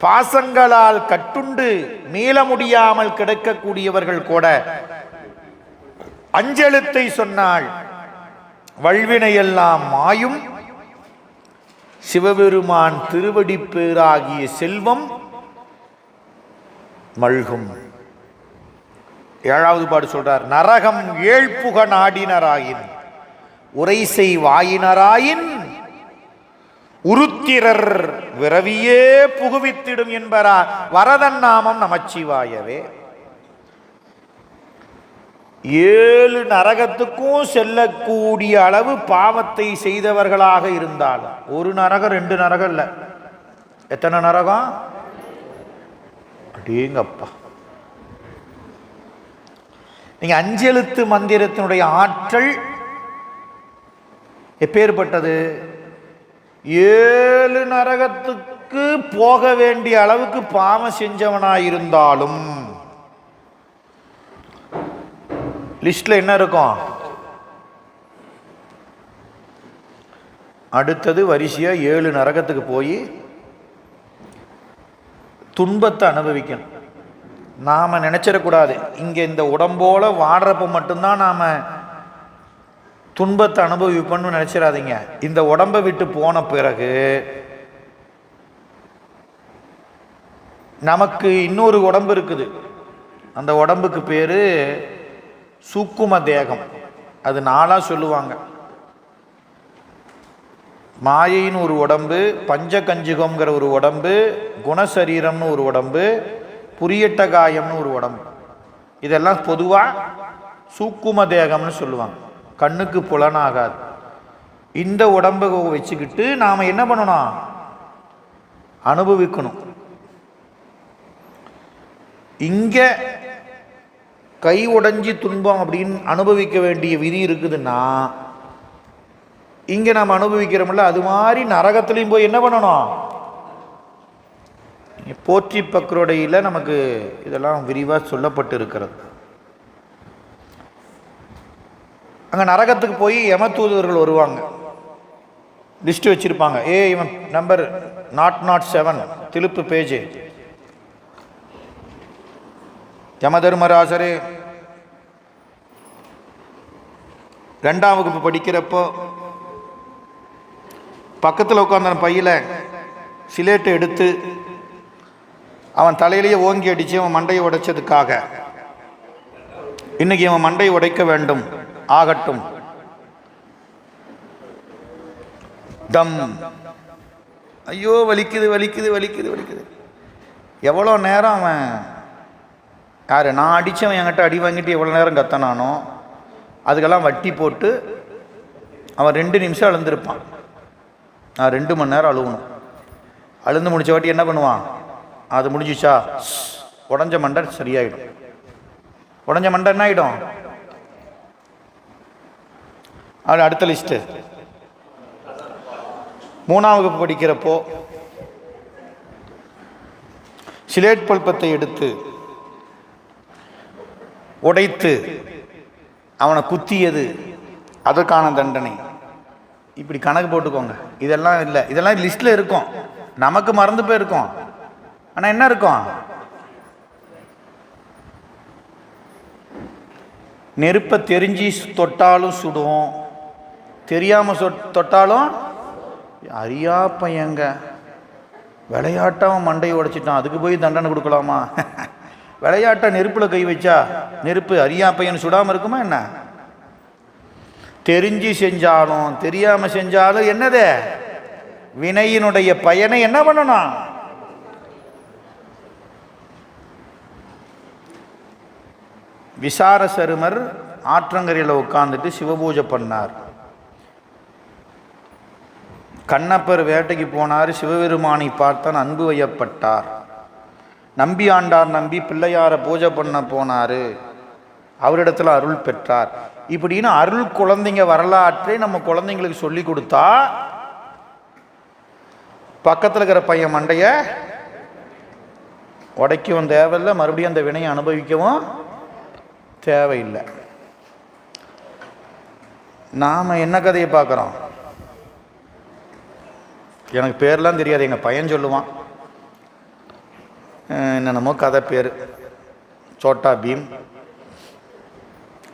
பாசங்களால் கட்டுண்டு மீள முடியாமல் கிடக்கக்கூடியவர்கள் கூட அஞ்செழுத்தை சொன்னால் வல்வினையெல்லாம் மாயும். சிவபெருமான் திருவடி பேராகிய செல்வம் மல்கும். 7வது பாட்டு சொல்றார். நரகம் ஏழ்புக நாடினராயின் உரைசை வாயினராயின் உருத்திரர் விரவியே புகுவித்திடும் என்பார். வரதன் நாமம் நமச்சிவாயவே. 7 நரகத்துக்கும் செல்லக்கூடிய அளவு பாவத்தை செய்தவர்களாக இருந்தாலும், 1 நரகம் 2 நரகம் இல்ல, எத்தனை நரகம்? அடேங்கப்பா. நீங்க அஞ்செழுத்து மந்திரத்தினுடைய ஆற்றல் எப்பேற்பட்டது? 7 நரகத்துக்கு போக வேண்டிய அளவுக்கு பாவம் செஞ்சவனாயிருந்தாலும் லிஸ்ட்ல என்ன இருக்கும்? அடுத்தது வரிசையா 7 நரகத்துக்கு போய் துன்பத்தை அனுபவிக்கணும். நாம நினைச்சிடக்கூடாது இங்க இந்த உடம்போல வாடுறப்ப மட்டும்தான் நாம துன்பத்தை அனுபவிப்போம்னு நினைச்சிடாதீங்க. இந்த உடம்பை விட்டு போன பிறகு நமக்கு இன்னொரு உடம்பு இருக்குது. அந்த உடம்புக்கு பேரு சூக்கும தேகம். அது 4ஆ சொல்லுவாங்க. மாயைன்னு ஒரு உடம்பு, பஞ்சகஞ்சுகம்ங்கிற ஒரு உடம்பு, குணசரீரம்னு ஒரு உடம்பு, புரியட்ட காயம்னு ஒரு உடம்பு. இதெல்லாம் பொதுவாக சூக்கும தேகம்னு சொல்லுவாங்க. கண்ணுக்கு புலனாகாது. இந்த உடம்பை வச்சுக்கிட்டு நாம் என்ன பண்ணணும்? அனுபவிக்கணும். இங்கே கை உடைஞ்சி துன்பம் அப்படின்னு அனுபவிக்க வேண்டிய விதி இருக்குதுன்னா இங்கே நாம் அனுபவிக்கிறோம்ல, அது மாதிரி நரகத்திலையும் போய் என்ன பண்ணணும்? போற்றி பக்ரோடையில் நமக்கு இதெல்லாம் விரிவாக சொல்லப்பட்டு இருக்கிறது. அங்கே நரகத்துக்கு போய் யமதூதர்கள் வருவாங்க. லிஸ்ட் வச்சிருப்பாங்க. இவன் நம்பர் 007 திருப்பு பேஜ். யமதர்மராசரே 2ஆம் வகுப்பு படிக்கிறப்போ பக்கத்தில் உட்கார்ந்த பையில சிலேட்டை எடுத்து அவன் தலையிலேயே ஓங்கி அடித்து அவன் மண்டையை உடைச்சதுக்காக இன்னைக்கு அவன் மண்டையை உடைக்க வேண்டும், ஆகட்டும். டம். ஐயோ வலிக்குது வலிக்குது வலிக்குது வலிக்குது. எவ்வளோ நேரம் அவன் யார் நான் அடித்தவன் என்கிட்ட அடி வாங்கிட்டு எவ்வளோ நேரம் கத்தனானோ அதுக்கெல்லாம் வட்டி போட்டு அவன் 2 நிமிஷம் அழுந்திருப்பான். நான் 2 மணி நேரம் அழுவணும். அழுந்து முடிச்ச வாட்டி என்ன பண்ணுவான்? அது முடிஞ்சிச்சா உடஞ்ச மண்டை சரியாயிடும். உடஞ்ச மண்டை என்ன ஆகிடும்? அது அடுத்த லிஸ்ட்டு. 3ஆம் வகுப்பு படிக்கிறப்போ சிலேட் பல்பத்தை எடுத்து உடைத்து அவனை குத்தியது அதற்கான தண்டனை. இப்படி கணக்கு போட்டுக்கோங்க. இதெல்லாம் இல்லை, இதெல்லாம் லிஸ்ட்டில் இருக்கும். நமக்கு மறந்து போயிருக்கோம். ஆனால் என்ன இருக்கும்? நெருப்பை தெரிஞ்சு தொட்டாலும் சுடும், தெரியாமல் தொட்டாலும். அறியா பையங்க விளையாட்டாவும் மண்டையை உடைச்சிட்டான், அதுக்கு போய் தண்டனை கொடுக்கலாமா? விளையாட்டை நெருப்பில் கை வச்சா நெருப்பு அறியா பையன் சுடாமல் இருக்குமா என்ன? தெரிஞ்சு செஞ்சாலும் தெரியாமல் செஞ்சாலும் என்னது? வினையினுடைய பயனை என்ன பண்ணணும்? விசார சருமர் ஆற்றங்கரையில் உட்கார்ந்துட்டு சிவபூஜை பண்ணார். கண்ணப்பர் வேட்டைக்கு போனார். சிவபெருமானை பார்த்தான், அன்பு வயப்பட்டார். நம்பி ஆண்டார் நம்பி பிள்ளையாரை பூஜை பண்ண போனார். அவரிடத்துல அருள் பெற்றார். இப்படின்னு அருள் குழந்தைங்க வரலாற்றை நம்ம குழந்தைங்களுக்கு சொல்லி கொடுத்தா பக்கத்தில் இருக்கிற பையன் மண்டைய உடைக்கவும் தேவையில்லை, மறுபடியும் அந்த வினையை அனுபவிக்கவும் தேவையில்லை. நாம் என்ன கதையை பார்க்குறோம்? எனக்கு பேர்லாம் தெரியாது, எங்கள் பையன் சொல்லுவான். என்னென்னமோ கதை பேர், சோட்டா பீம்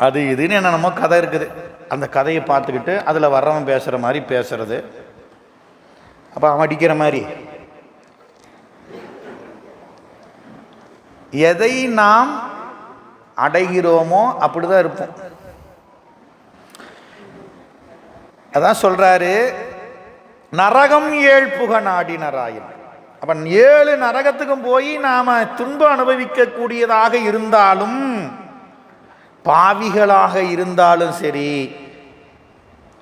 அது இதுன்னு என்னென்னமோ கதை இருக்குது. அந்த கதையை பார்த்துக்கிட்டு அதில் வர்றவன் பேசுகிற மாதிரி பேசுறது, அப்போ அவன் அடிக்கிற மாதிரி. எதை நாம் அடைகிறோமோ அப்படிதான் இருப்போம். அதான் சொல்றாரு, நரகம் 7 புக நாடினராயின். அப்ப 7 நரகத்துக்கும் போய் நாம துன்பம் அனுபவிக்க கூடியதாக இருந்தாலும், பாவிகளாக இருந்தாலும் சரி,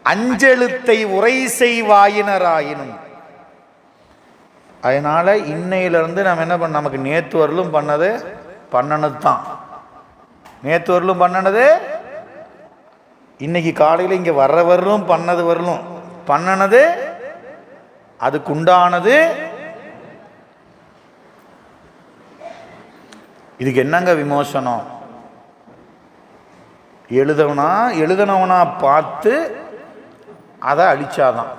அஞ்செழுத்தை உரை செய்வாயினராயினும். அதனால இன்னையிலிருந்து நம்ம என்ன பண்ண, நமக்கு நேற்று வரலும் பண்ணனது தான். நேற்று வரலும் பண்ணனது, இன்னைக்கு காலையில் இங்கே வரலும் பண்ணனது, அதுக்குண்டானது இதுக்கு என்னங்க விமோசனம்? எழுதனவனா பார்த்து அதை அழிச்சாதான்.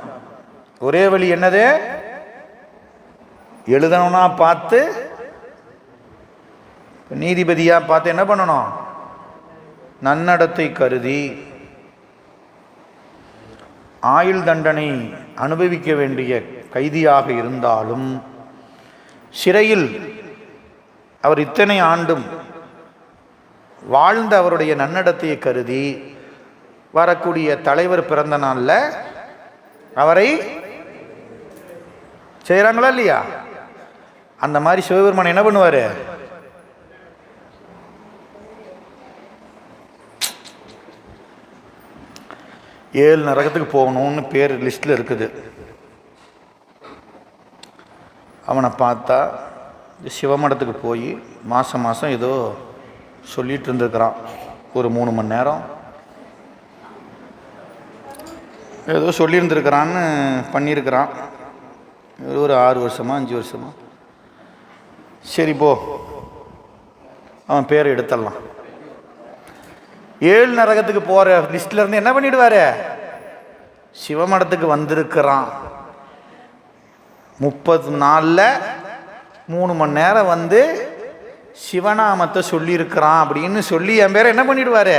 ஒரே வழி என்னது? எழுதனவனா பார்த்து, நீதிபதியா பார்த்து என்ன பண்ணணும்? நன்னடத்தை கருதி ஆயுள் தண்டனை அனுபவிக்க வேண்டிய கைதியாக இருந்தாலும் சிறையில் அவர் இத்தனை ஆண்டும் வாழ்ந்த அவருடைய நன்னடத்தையை கருதி வரக்கூடிய தலைவர் பிறந்த நாளில் அவரை செய்கிறாங்களா இல்லையா? அந்த மாதிரி சிவபெருமான் என்ன பண்ணுவார்? ஏழு நரகத்துக்கு போகணும்னு பேர் லிஸ்ட்டில் இருக்குது. அவனை பார்த்தா சிவமடத்துக்கு போய் மாதம் ஏதோ சொல்லிகிட்டு இருந்துருக்கிறான். ஒரு 3 மணி நேரம் ஏதோ சொல்லியிருந்துருக்கிறான்னு பண்ணியிருக்கிறான். ஒரு 6 வருஷமா 5 வருஷமா. சரி போ, அவன் பேரை எடுத்துடலாம். 7 நரகத்துக்கு போகிற லிஸ்டில் இருந்து என்ன பண்ணிடுவார்? சிவமடத்துக்கு வந்திருக்கிறான். 30 நாளில் 3 மணி நேரம் வந்து சிவநாமத்தை சொல்லியிருக்கிறான் அப்படின்னு சொல்லி என் பேரை என்ன பண்ணிடுவார்?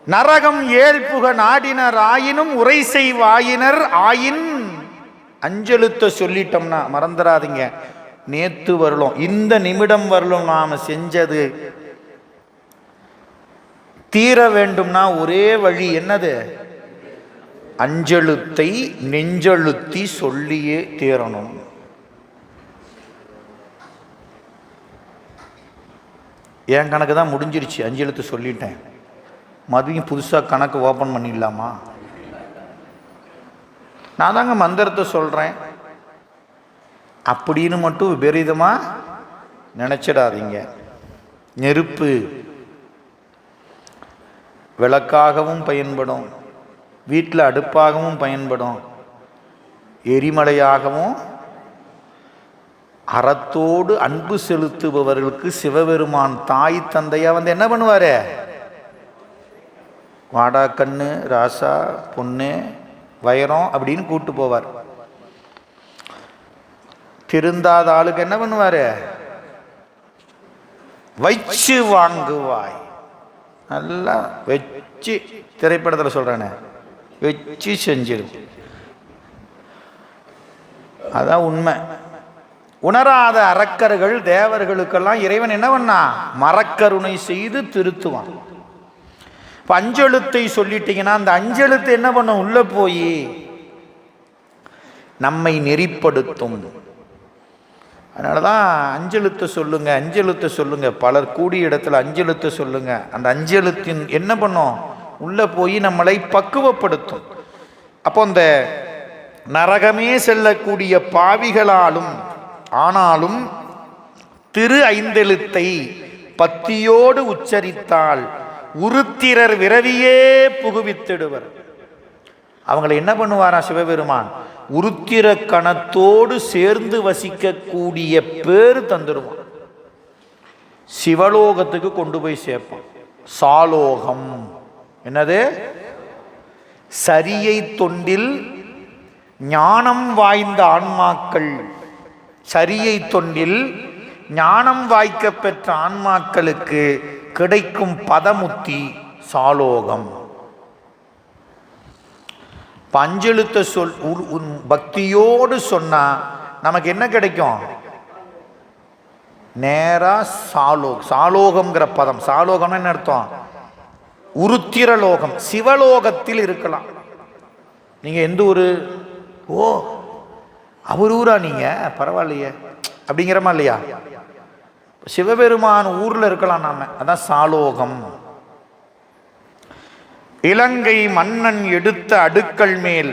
நரகம் 7 புக நாடினர் ஆயினும் உரை செய்வாயினர் ஆயின். அஞ்செழுத்த சொல்லிட்டோம்னா மறந்துடாதீங்க, நேத்து வரலும் இந்த நிமிடம் வரலும் நாம செஞ்சது தீர வேண்டும்னா ஒரே வழி என்னது? அஞ்செழுத்தை நெஞ்செழுத்தி சொல்லியே தீரணும். என் கணக்கு தான் முடிஞ்சிருச்சு, 5 எழுத்து சொல்லிட்டேன். மறுபடியும் புதுசாக கணக்கு ஓப்பன் பண்ணிடலாமா? நான் தாங்க மந்திரத்தை சொல்கிறேன் அப்படின்னு மட்டும் விபரீதமாக நினச்சிடாதீங்க. நெருப்பு விளக்காகவும் பயன்படும், வீட்டில் அடுப்பாகவும் பயன்படும், எரிமலையாகவும். அறத்தோடு அன்பு செலுத்துபவர்களுக்கு சிவபெருமான் தாய் தந்தையா வந்து என்ன பண்ணுவார்? வாடா கண்ணு, ராசா, பொண்ணு, வைரம் அப்படின்னு கூப்பிட்டு போவார். திருந்தாத ஆளுக்கு என்ன பண்ணுவார்? வச்சு வாங்குவாய். நல்லா வச்சு, திரைப்படத்தில் சொல்கிறேனே, வச்சு செஞ்சிடும். அதான் உண்மை. உணராத அரக்கர்கள் தேவர்களுக்கெல்லாம் இறைவன் என்ன பண்ணா? மரக்கருணை செய்து திருத்துவான். இப்போ 5 எழுத்தை சொல்லிட்டீங்கன்னா அந்த 5 எழுத்து என்ன பண்ணும்? உள்ள போய் நம்மை நெறிப்படுத்தும். அதனால தான் 5 எழுத்தை சொல்லுங்க, 5 எழுத்தை சொல்லுங்க. பலர் கூடிய இடத்துல 5 எழுத்தை சொல்லுங்க. அந்த 5 எழுத்தின் என்ன பண்ணும்? உள்ள போய் நம்மளை பக்குவப்படுத்தும். அப்போ இந்த நரகமே செல்லக்கூடிய பாவிகளாலும் ஆனாலும் திரு 5 எழுத்தை பத்தியோடு உச்சரித்தால் உருத்திரர் விரவியே புகுவித்திடுவர். அவங்களை என்ன பண்ணுவாரா சிவபெருமான்? உருத்திர கணத்தோடு சேர்ந்து வசிக்கக்கூடிய பேர் தந்துடுவான். சிவலோகத்துக்கு கொண்டு போய் சேர்ப்பான். சாலோகம் என்னது? சரியை தொண்டில் ஞானம் வாய்ந்த ஆன்மாக்கள், சரியை தொண்டில் ஞானம் வாய்க்க பெற்ற ஆன்மாக்களுக்கு கிடைக்கும் பதமுத்தி சாலோகம். 5 எழுத்தை பக்தியோடு சொன்னா நமக்கு என்ன கிடைக்கும்? நேரா சாலோகம்ங்கிற பதம். சாலோகம்னு என்ன அர்த்தம்? உருத்திரலோகம், சிவலோகத்தில் இருக்கலாம். நீங்க எந்த ஊரு? ஓ, அவர் ஊரா நீங்க? பரவாயில்லையே அப்படிங்கிறமா இல்லையா? சிவபெருமான் ஊர்ல இருக்கலாம் நாம, அதான் சாலோகம். இலங்கை மன்னன் எடுத்த அடுக்கள் மேல்